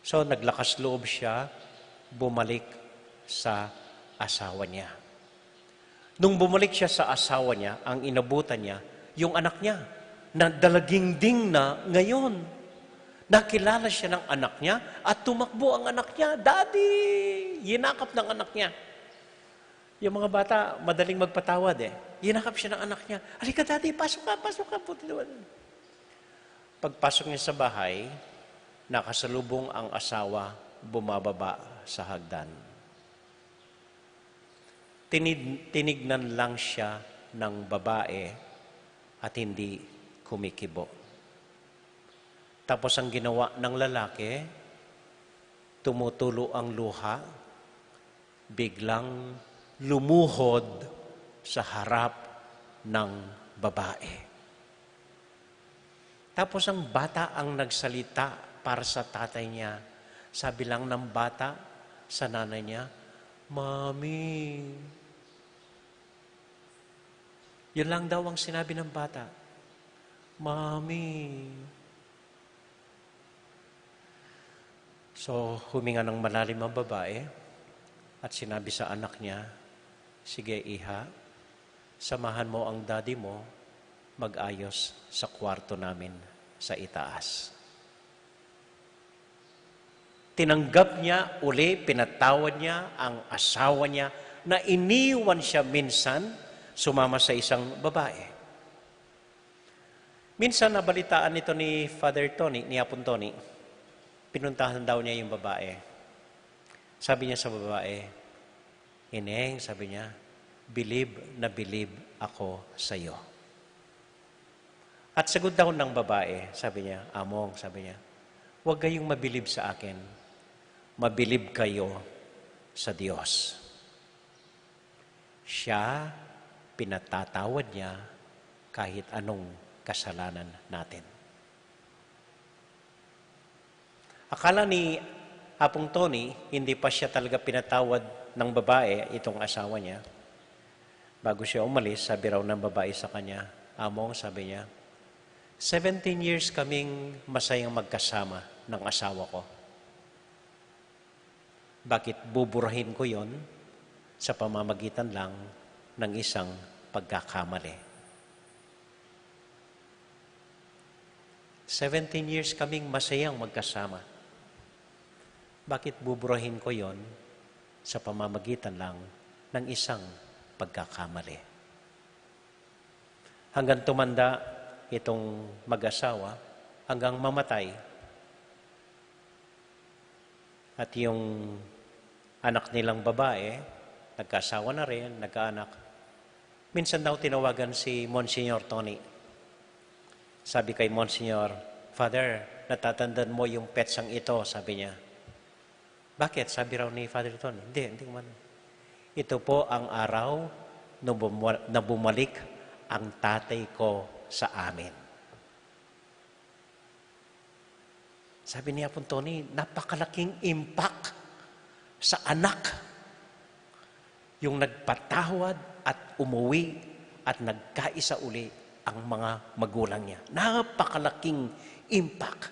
So naglakas loob siya, bumalik sa asawa niya. Nung bumalik siya sa asawa niya, ang inabutan niya, yung anak niya, na dalaginding na ngayon. Nakilala siya ng anak niya at tumakbo ang anak niya. Daddy! Yinakap ng anak niya. Yung mga bata, madaling magpatawad eh. Yinakap siya ng anak niya. Halika daddy, pasok ka. Puti naman. Pagpasok niya sa bahay, nakasalubong ang asawa, bumababa sa hagdan. Tinignan lang siya ng babae at hindi kumikibo. Tapos ang ginawa ng lalaki, tumutulo ang luha, biglang lumuhod sa harap ng babae. Tapos ang bata ang nagsalita para sa tatay niya. Sabi lang ng bata sa nanay niya, Mami. Yun lang daw ang sinabi ng bata. Mami. So, huminga ng malalim ang babae at sinabi sa anak niya, sige iha, samahan mo ang daddy mo mag-ayos sa kwarto namin sa itaas. Tinanggap niya uli, pinatawad niya ang asawa niya na iniwan siya minsan, sumama sa isang babae. Minsan nabalitaan ito ni Father Tony, ni Apon Tony, pinuntahan daw niya yung babae. Sabi niya sa babae, Ineng, sabi niya, believe na believe ako sa iyo. At sagot daw ng babae, sabi niya, Among, sabi niya, huwag kayong mabilib sa akin. Mabilib kayo sa Diyos. Siya, pinatatawad niya kahit anong kasalanan natin. Akala ni Apong Tony, hindi pa siya talaga pinatawad ng babae, itong asawa niya, bago siya umalis, sabi raw ng babae sa kanya, Among, sabi niya, 17 years kaming masayang magkasama ng asawa ko. Bakit buburahin ko yon sa pamamagitan lang ng isang pagkakamali? 17 years kaming masayang magkasama. Bakit buburahin ko yon sa pamamagitan lang ng isang pagkakamali? Hanggang tumanda itong mag-asawa, hanggang mamatay. At yung anak nilang babae, nagkasawa na rin, nagkaanak. Minsan daw tinawagan si Monsignor Tony. Sabi kay Monsignor, Father, natatandaan mo yung petsang ito, sabi niya. Bakit? Sabi raw ni Father Tony, hindi man. Ito po ang araw na bumalik ang tatay ko sa amin. Sabi niya po, Tony, napakalaking impact sa anak. Yung nagpatawad at umuwi at nagkaisa uli ang mga magulang niya. Napakalaking impact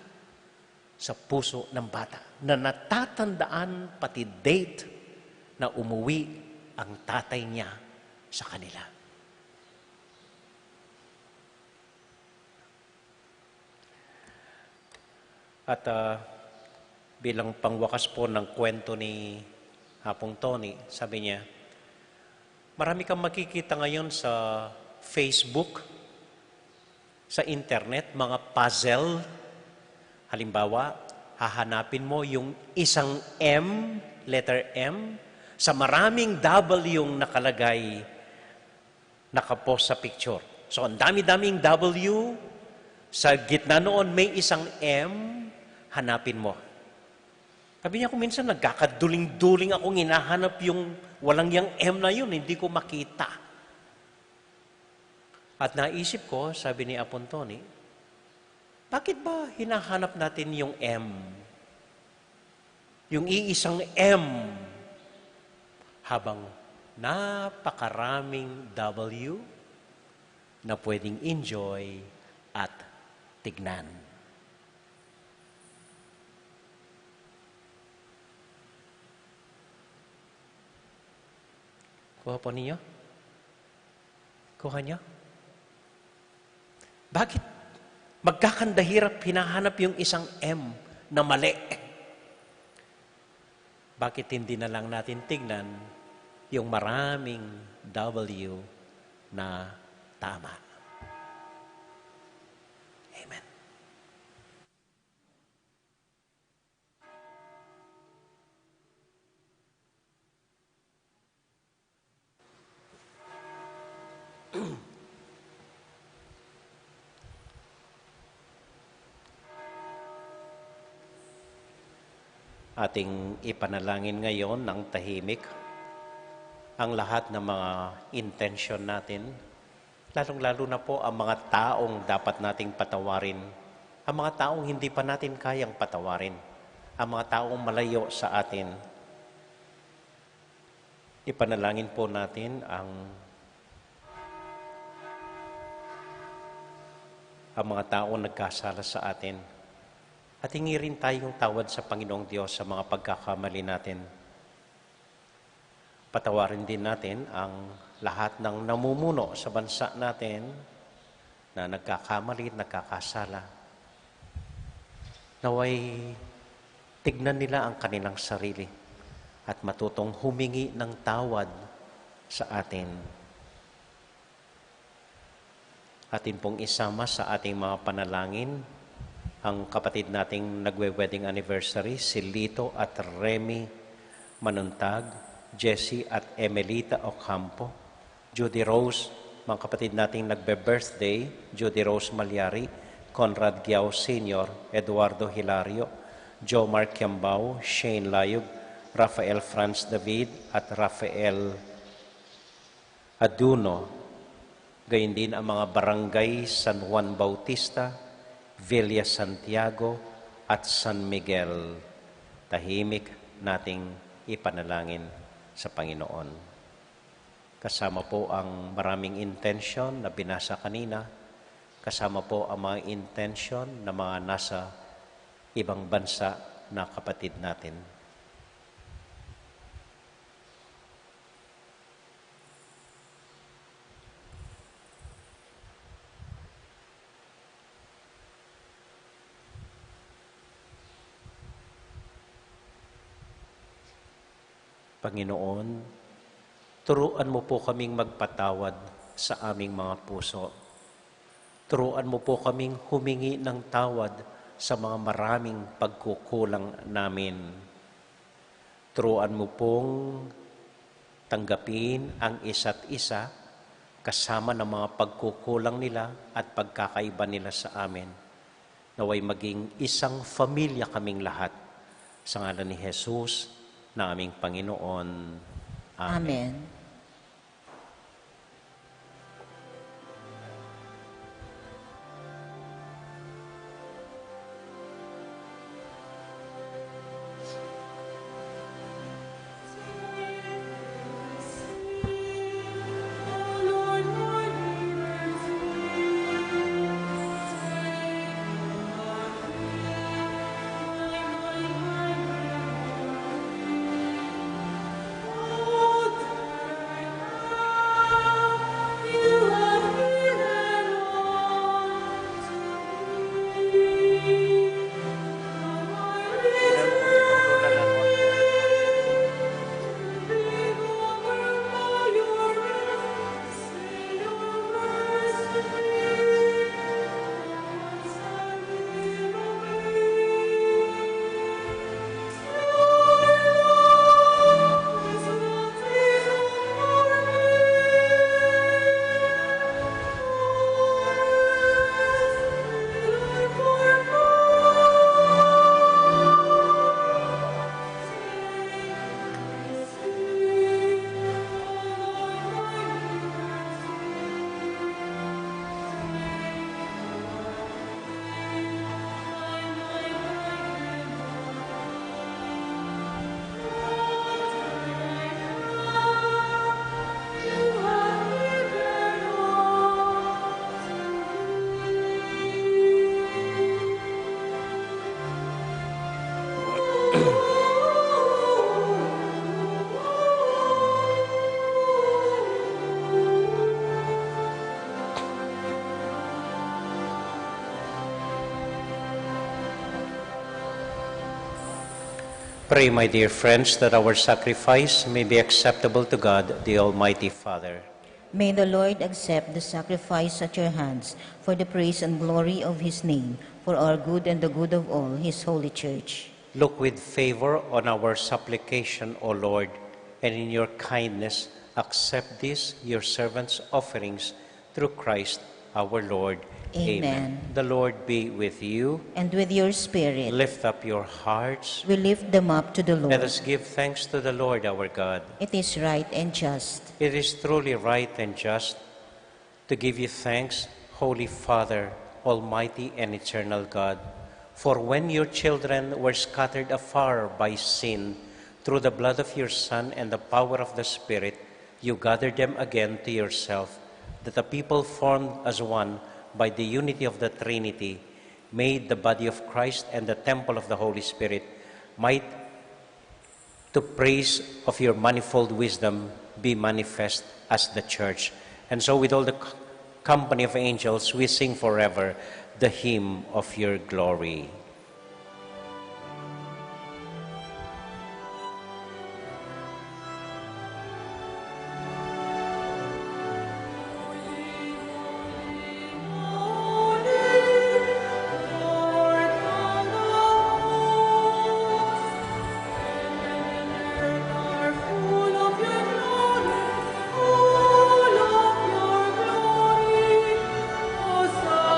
sa puso ng bata na natatandaan pati date na umuwi ang tatay niya sa kanila. At bilang pangwakas po ng kwento ni Hapong Tony, sabi niya, marami kang makikita ngayon sa Facebook, sa internet, mga puzzle. Halimbawa, hahanapin mo yung isang M, letter M, sa maraming W yung nakalagay, nakapost sa picture. So, ang dami-daming W, sa gitna noon may isang M, hanapin mo. Sabi niya, kung minsan nagkakaduling-duling akong hinahanap yung walang yung M na yun, hindi ko makita. At naisip ko, sabi ni Apon Tony, bakit ba hinahanap natin yung M? Yung iisang M, habang napakaraming W na pwedeng enjoy at tignan. Kuha po ninyo? Kuha niyo? Bakit magkakandahirap hinahanap yung isang M na mali? Bakit hindi na lang natin tignan yung maraming W na tama? Amen. Ating ipanalangin ngayon ng tahimik ang lahat ng mga intention natin, lalong-lalo na po ang mga taong dapat nating patawarin, ang mga taong hindi pa natin kayang patawarin, ang mga taong malayo sa atin. Ipanalangin po natin ang mga taong nagkasala sa atin. At hingi rin tayong tawad sa Panginoong Diyos sa mga pagkakamali natin. Patawarin din natin ang lahat ng namumuno sa bansa natin na nagkakamali, nagkakasala. Naway tignan nila ang kanilang sarili at matutong humingi ng tawad sa atin. Atin pong isama sa ating mga panalangin ang kapatid nating nagwe-wedding anniversary, si Lito at Remy Manuntag, Jessie at Emelita Ocampo, Judy Rose, mga kapatid nating nagbe-birthday, Judy Rose Malyari, Conrad Giao Sr., Eduardo Hilario, Jomar Kiambao, Shane Layug, Rafael Franz David at Rafael Aduno. Gayon din ang mga barangay San Juan Bautista, Villa Santiago at San Miguel. Tahimik nating ipanalangin. sa Panginoon. Kasama po ang maraming intention na binasa kanina. Kasama po ang mga intention na mga nasa ibang bansa na kapatid natin. Panginoon, turuan mo po kaming magpatawad sa aming mga puso. Turuan mo po kaming humingi ng tawad sa mga maraming pagkukulang namin. Turuan mo pong tanggapin ang isa't isa kasama ng mga pagkukulang nila at pagkakaiba nila sa amin. Naway maging isang pamilya kaming lahat. Sa ngalan ni Jesus, na aming Panginoon. Amen. Amen. Pray, my dear friends, that our sacrifice may be acceptable to God, the Almighty Father. May the Lord accept the sacrifice at your hands for the praise and glory of his name, for our good and the good of all his holy church. Look with favor on our supplication, O Lord, and in your kindness accept these, your servants' offerings, through Christ our Lord. Amen. The Lord be with you. And with your spirit, Lift up your hearts. we lift them up to the Lord. Let us give thanks to the Lord our God. It is right and just. It is truly right and just to give you thanks, Holy Father, Almighty and eternal God. For when your children were scattered afar by sin, through the blood of your Son and the power of the Spirit, you gathered them again to yourself, that the people formed as one by the unity of the Trinity, made the body of Christ and the temple of the Holy Spirit, might, to praise of your manifold wisdom, be manifest as the Church. And so with all the company of angels, we sing forever the hymn of your glory. Hosanna,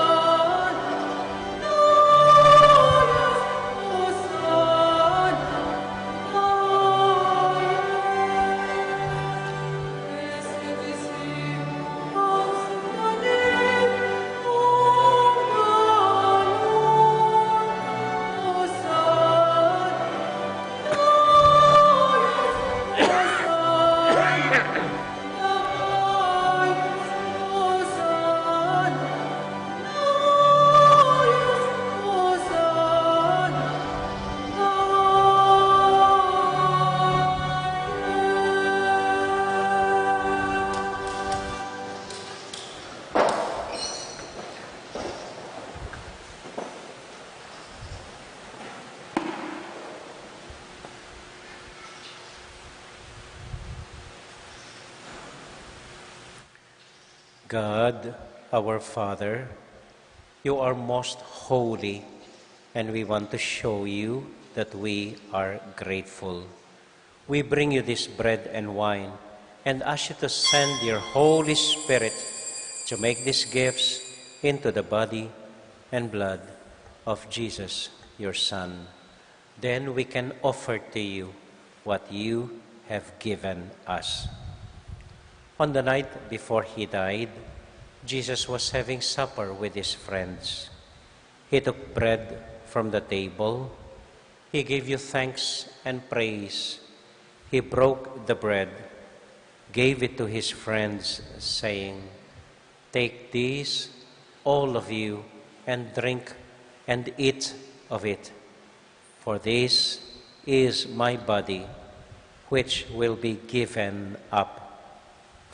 God, our Father, you are most holy, and we want to show you that we are grateful. We bring you this bread and wine and ask you to send your Holy Spirit to make these gifts into the body and blood of Jesus, your Son. Then we can offer to you what you have given us. On the night before he died, Jesus was having supper with his friends. He took bread from the table. He gave you thanks and praise. He broke the bread, gave it to his friends, saying, "Take this, all of you, and drink and eat of it. For this is my body, which will be given up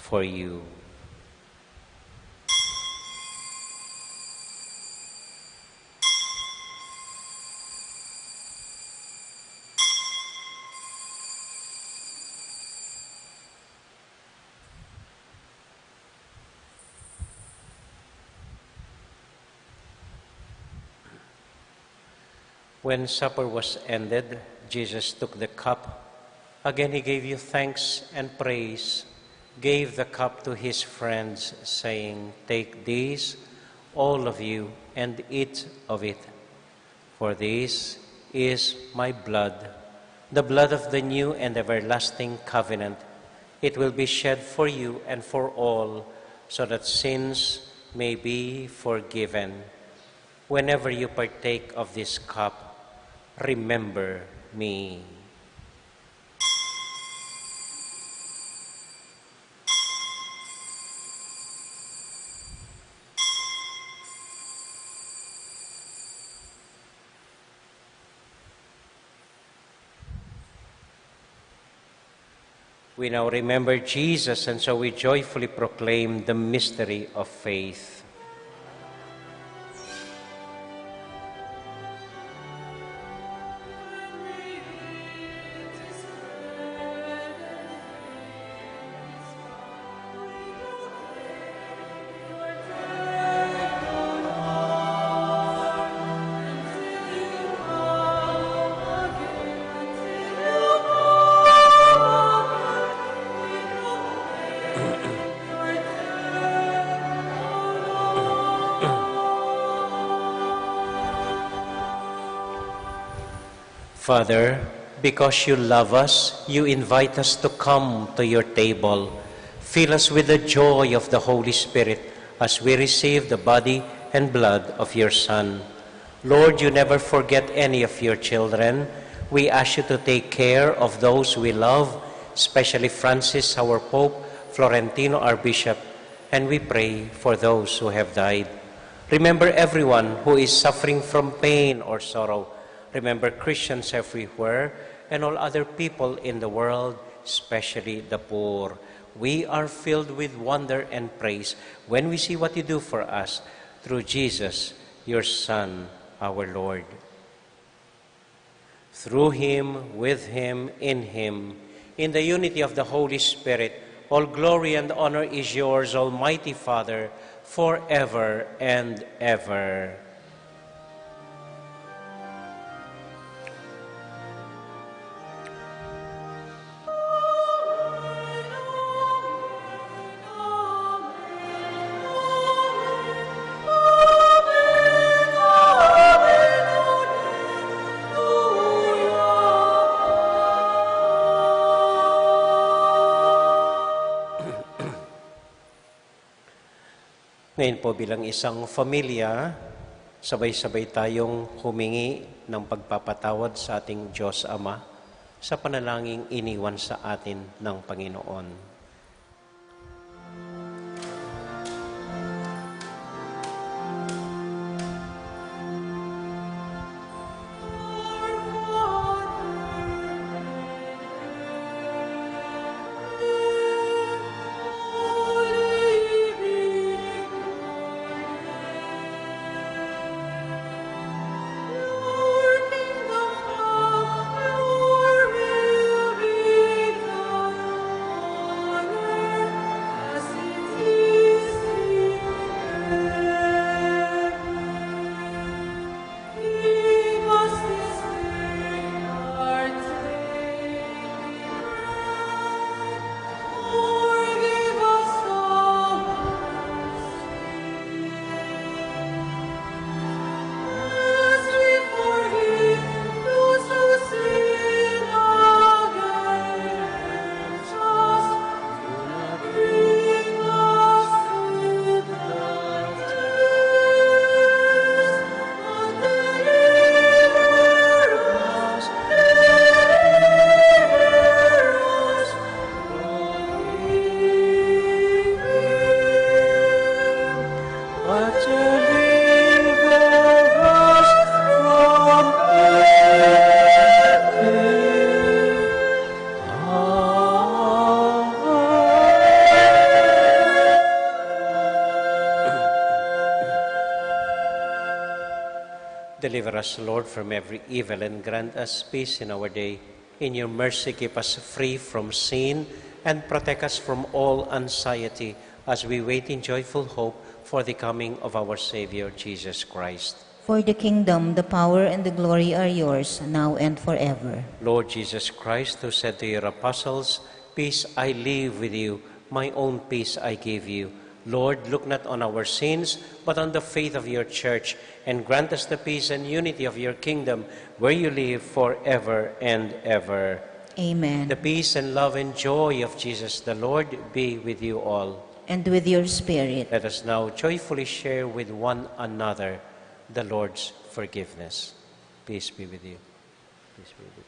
for you." When supper was ended, Jesus took the cup. Again he gave you thanks and praise, gave the cup to his friends, saying, "Take this, all of you, and eat of it. For this is my blood, the blood of the new and everlasting covenant. It will be shed for you and for all, so that sins may be forgiven. Whenever you partake of this cup, remember me." We now remember Jesus, and so we joyfully proclaim the mystery of faith. Father, because you love us, you invite us to come to your table. Fill us with the joy of the Holy Spirit as we receive the body and blood of your Son. Lord, you never forget any of your children. We ask you to take care of those we love, especially Francis, our Pope, Florentino, our Bishop, and we pray for those who have died. Remember everyone who is suffering from pain or sorrow. Remember Christians everywhere and all other people in the world, especially the poor. We are filled with wonder and praise when we see what you do for us through Jesus, your Son, our Lord. Through him, with him, in the unity of the Holy Spirit, all glory and honor is yours, Almighty Father, forever and ever. Ngayon po bilang isang pamilya, sabay-sabay tayong humingi ng pagpapatawad sa ating Diyos Ama sa panalangin iniwan sa atin ng Panginoon. Deliver us, Lord, from every evil and grant us peace in our day. In your mercy, keep us free from sin and protect us from all anxiety as we wait in joyful hope for the coming of our Savior, Jesus Christ. For the kingdom, the power, and the glory are yours, now and forever. Lord Jesus Christ, who said to your apostles, "Peace I leave with you, my own peace I give you." Lord, look not on our sins, but on the faith of your church, and grant us the peace and unity of your kingdom, where you live forever and ever. Amen. The peace and love and joy of Jesus the Lord be with you all. And with your spirit. Let us now joyfully share with one another the Lord's forgiveness. Peace be with you. Peace be with you.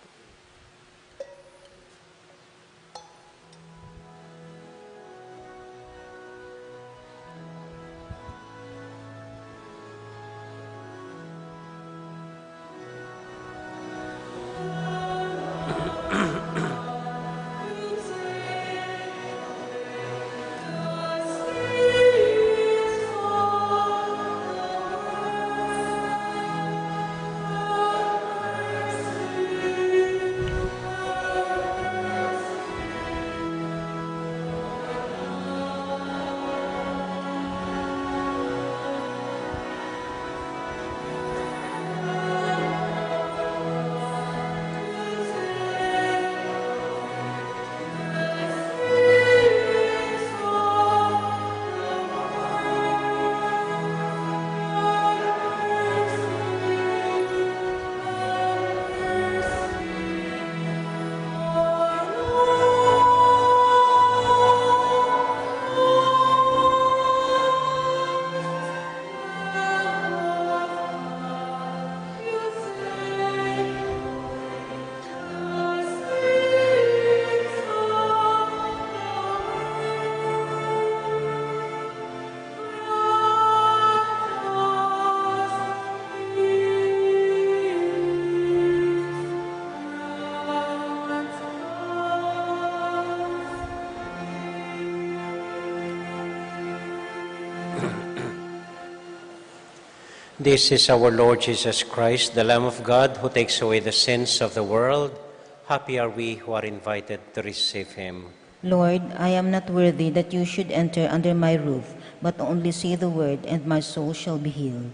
This is our Lord Jesus Christ, the Lamb of God, who takes away the sins of the world. Happy are we who are invited to receive him. Lord, I am not worthy that you should enter under my roof, but only say the word, and my soul shall be healed.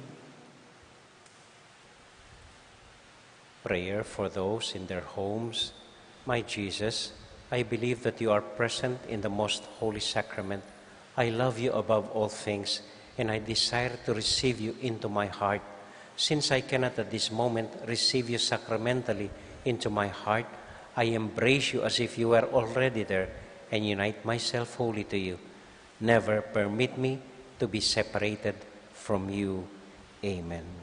Prayer for those in their homes. My Jesus, I believe that you are present in the most holy sacrament. I love you above all things, and I desire to receive you into my heart. Since I cannot at this moment receive you sacramentally into my heart, I embrace you as if you were already there and unite myself wholly to you. Never permit me to be separated from you. Amen.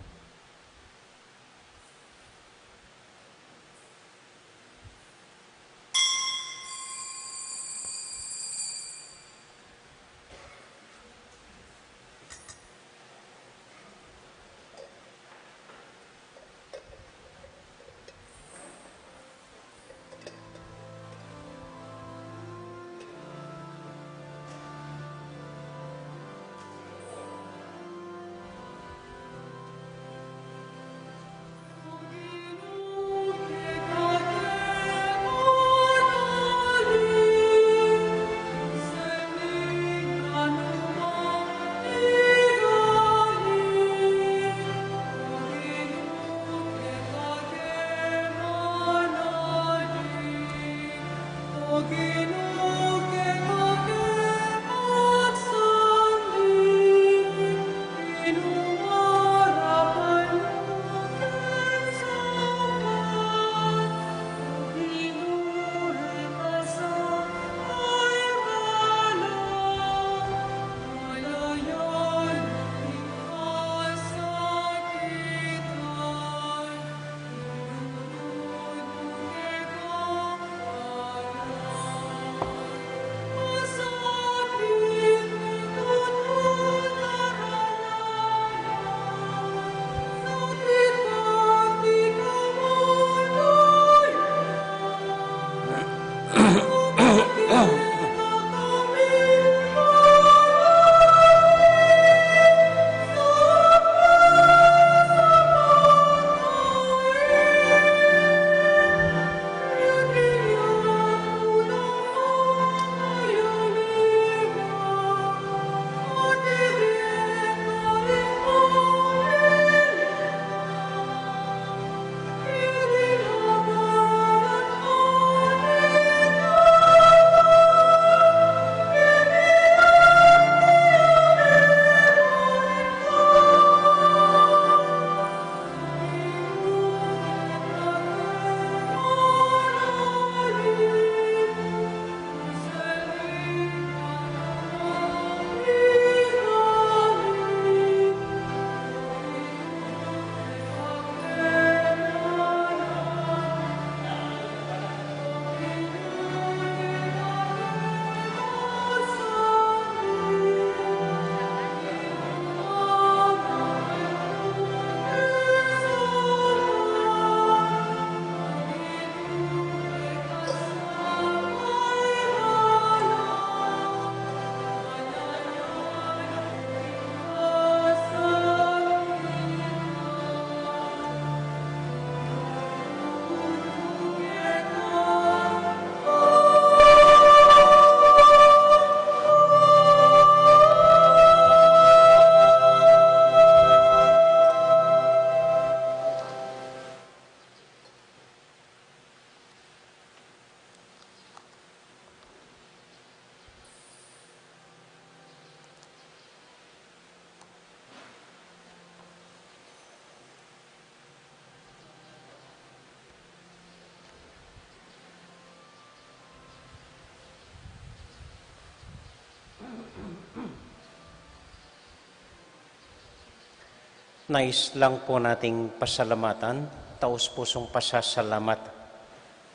Nais lang po nating pasalamatan, taus-pusong pasasalamat.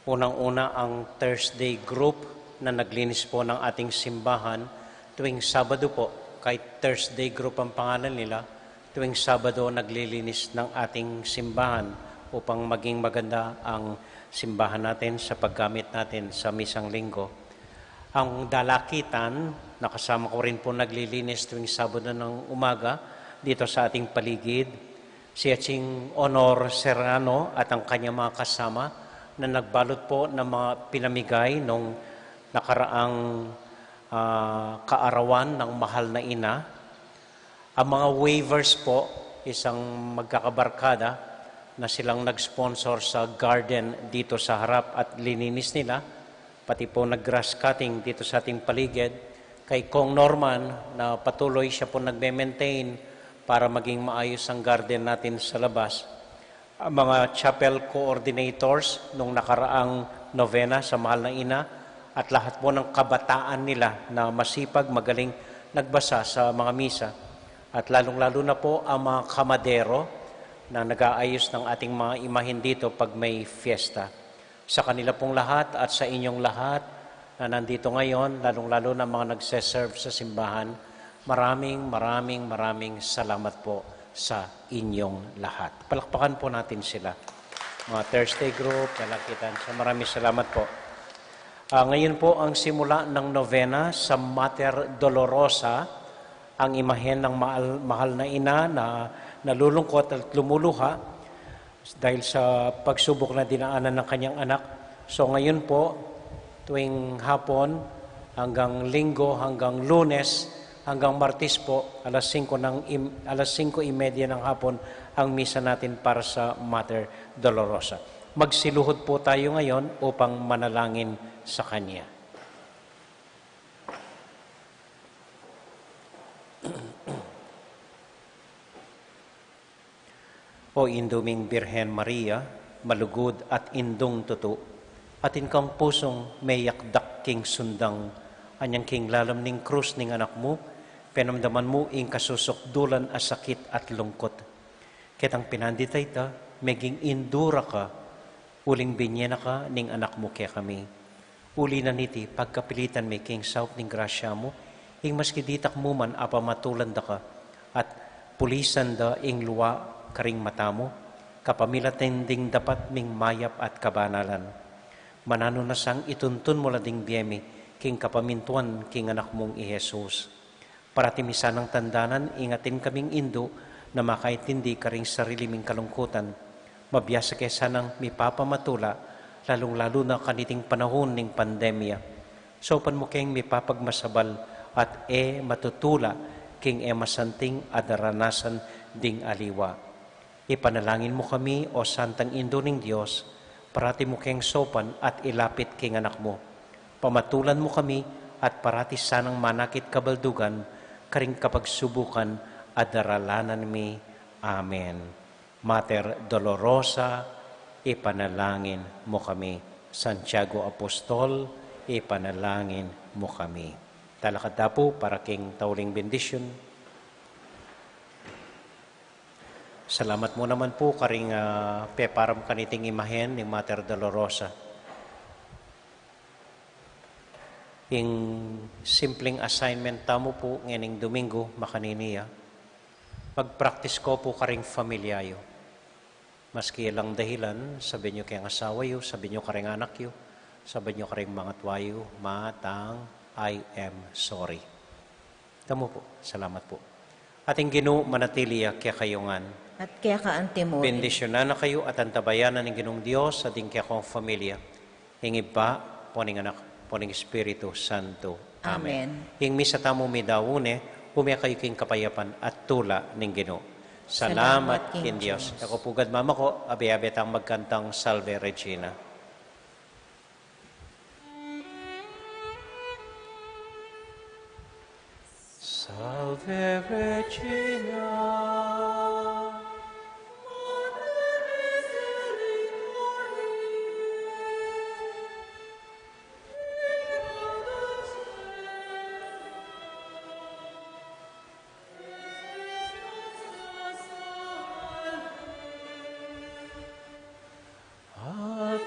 Unang-una ang Thursday group na naglinis po ng ating simbahan tuwing Sabado po. Kahit Thursday group ang pangalan nila, tuwing Sabado naglilinis ng ating simbahan upang maging maganda ang simbahan natin sa paggamit natin sa misang linggo. Ang dalakitan, nakasama ko rin po naglilinis tuwing Sabado ng umaga dito sa ating paligid. Si Aching Honor Serrano at ang kanyang mga kasama na nagbalot po ng mga pinamigay nung nakaraang kaarawan ng mahal na ina. Ang mga waivers po, isang magkakabarkada na silang nag-sponsor sa garden dito sa harap at lininis nila, pati po nag-grass cutting dito sa ating paligid. Kay Kong Norman na patuloy siya po nagme-maintain para maging maayos ang garden natin sa labas. Ang mga chapel coordinators nung nakaraang novena sa mahal na ina at lahat po ng kabataan nila na masipag, magaling nagbasa sa mga misa. At lalong-lalo na po ang mga kamadero na nag-aayos ng ating mga imahin dito pag may fiesta. Sa kanila pong lahat at sa inyong lahat na nandito ngayon, lalong-lalo na mga nagseserve sa simbahan, maraming salamat po sa inyong lahat. Palakpakan po natin sila. Mga Thursday group, dalakitan, maraming salamat po. Ngayon po ang simula ng novena sa Mater Dolorosa, ang imahen ng mahal na ina na nalulungkot at lumuluha dahil sa pagsubok na dinaanan ng kanyang anak. So ngayon po, tuwing hapon, hanggang linggo, hanggang lunes, hanggang Martes po, alas 5:30 ng hapon, ang misa natin para sa Mater Dolorosa. Magsiluhod po tayo ngayon upang manalangin sa Kanya. O Induming Birhen Maria, malugod at indong tutu, atin kang pusong may yakdak king sundang, anyang king lalam ning krus ning anak mo, penamdaman mo ing kasusukdulan a sakit at lungkot. Kitang pinanditay ta, meging indura ka, uling binyena ka ning anak mo kaya kami. Uli na niti, pagkapilitan may king south ning grasya mo, ing maski ditak mo man apamatulan da ka, at pulisan da ing luwa karing mata mo, kapamilatin ding dapat ming mayap at kabanalan. Manano na sang ituntun mo la ding biyemi, king kapamintuan king anak mong i Jesus. Paratimisan ng tandanan, ingatin kaming indo na makaintindi karing sarili ming kalungkutan. Mabiyasa kesa ng mipapamatula, lalong-lalo na kaniting panahon ng pandemya. Sopan mo kayong mipapagmasabal at matutula king masanting adaranasan ding aliwa. Ipanalangin mo kami, o Santang Indo ng Diyos, parati mo kayong sopan at ilapit king anak mo. Pamatulan mo kami at parati sanang manakit kabaldugan, karing kapagsubukan at daralanan mi. Amen. Mater Dolorosa, ipanalangin mo kami. Santiago Apostol, ipanalangin mo kami. Talakad na po para king tauling bendisyon. Salamat mo naman po karing peparam kaniting imahen ni Mater Dolorosa. Yung simpleng assignment tamo po ngayon Domingo, makaniniya, pag-practice ko po karing familyayo. Maski ilang dahilan, sabi nyo kayang asawa yo, sabi nyo karing anak yo, sabi nyo karing mga tuwayo, matang, I am sorry. Tamo po, salamat po. Ating Ginoo manatiliya kaya kayongan. At kaya ka antimo. Bendisyonan na kayo at antabayanan ng Ginoong Diyos at kaya kong familia. Hingib pa, poning anak, poning Espiritu Santo. Amen. Ing misa tamo mi dawune, umya kayo king kapayapan at tula ng Ginoo. Salamat king Diyos. Ako pugad mama ko, abi-abi tang magkantang Salve Regina. Salve Regina.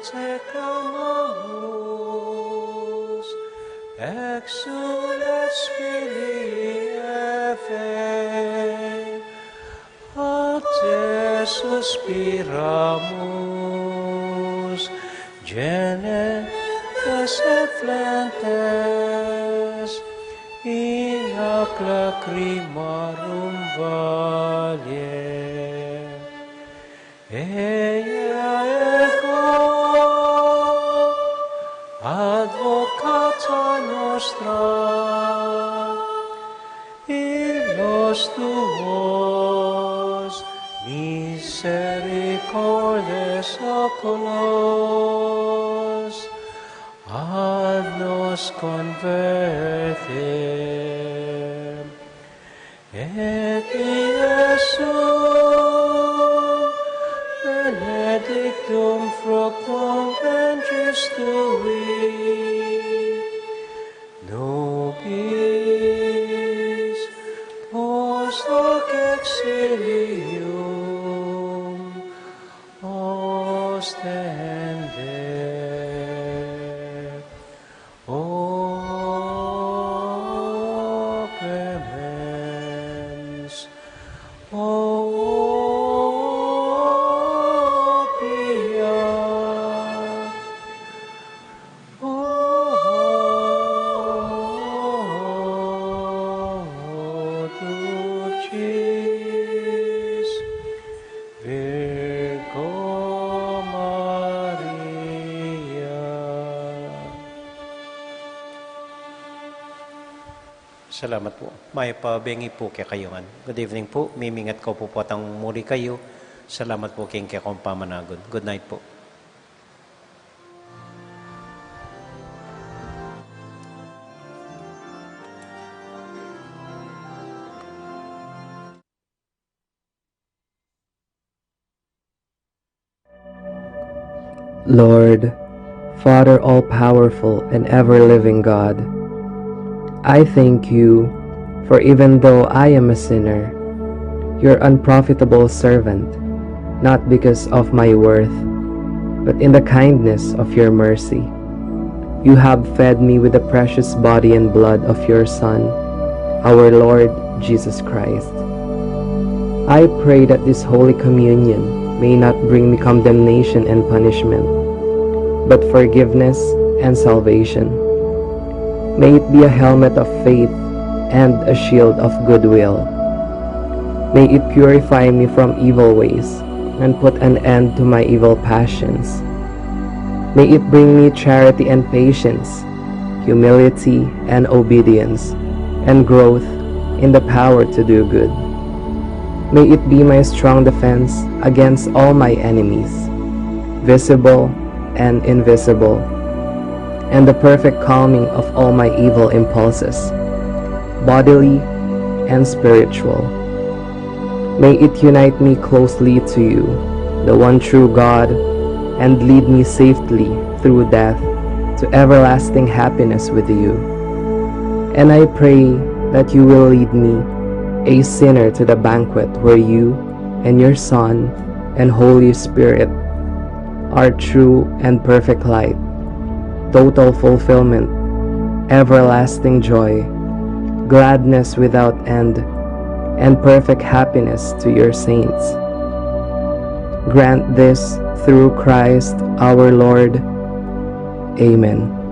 te clamamus, exules filii Eve, a te suspiramus, genetes et flentes, in hac lacrimarum valle. Ea ego, advocata nostra, illos tuos misericordes oculos, ad nos convertem, et in Iesum benedictum fructum ventris tui, nobis post hoc exilium ostende. O clemens, O pia, O dulcis Virgo Maria. Salamat po. May pabengi po kay kayungan. Good evening po. Mimingat ko po po atang muli kayo. Salamat po king kay kong pamanagod. Good night po. Lord, Father all-powerful and ever-living God, I thank you, for even though I am a sinner, your unprofitable servant, not because of my worth, but in the kindness of your mercy, you have fed me with the precious body and blood of your Son, our Lord Jesus Christ. I pray that this Holy Communion may not bring me condemnation and punishment, but forgiveness and salvation. May it be a helmet of faith and a shield of goodwill. May it purify me from evil ways and put an end to my evil passions. May it bring me charity and patience, humility and obedience, and growth in the power to do good. May it be my strong defense against all my enemies, visible and invisible, and the perfect calming of all my evil impulses, bodily and spiritual. May it unite me closely to you, the one true God, and lead me safely through death to everlasting happiness with you. And I pray that you will lead me, a sinner, to the banquet where you and your Son and Holy Spirit are true and perfect light, total fulfillment, everlasting joy, gladness without end, and perfect happiness to your saints. Grant this through Christ our Lord. Amen.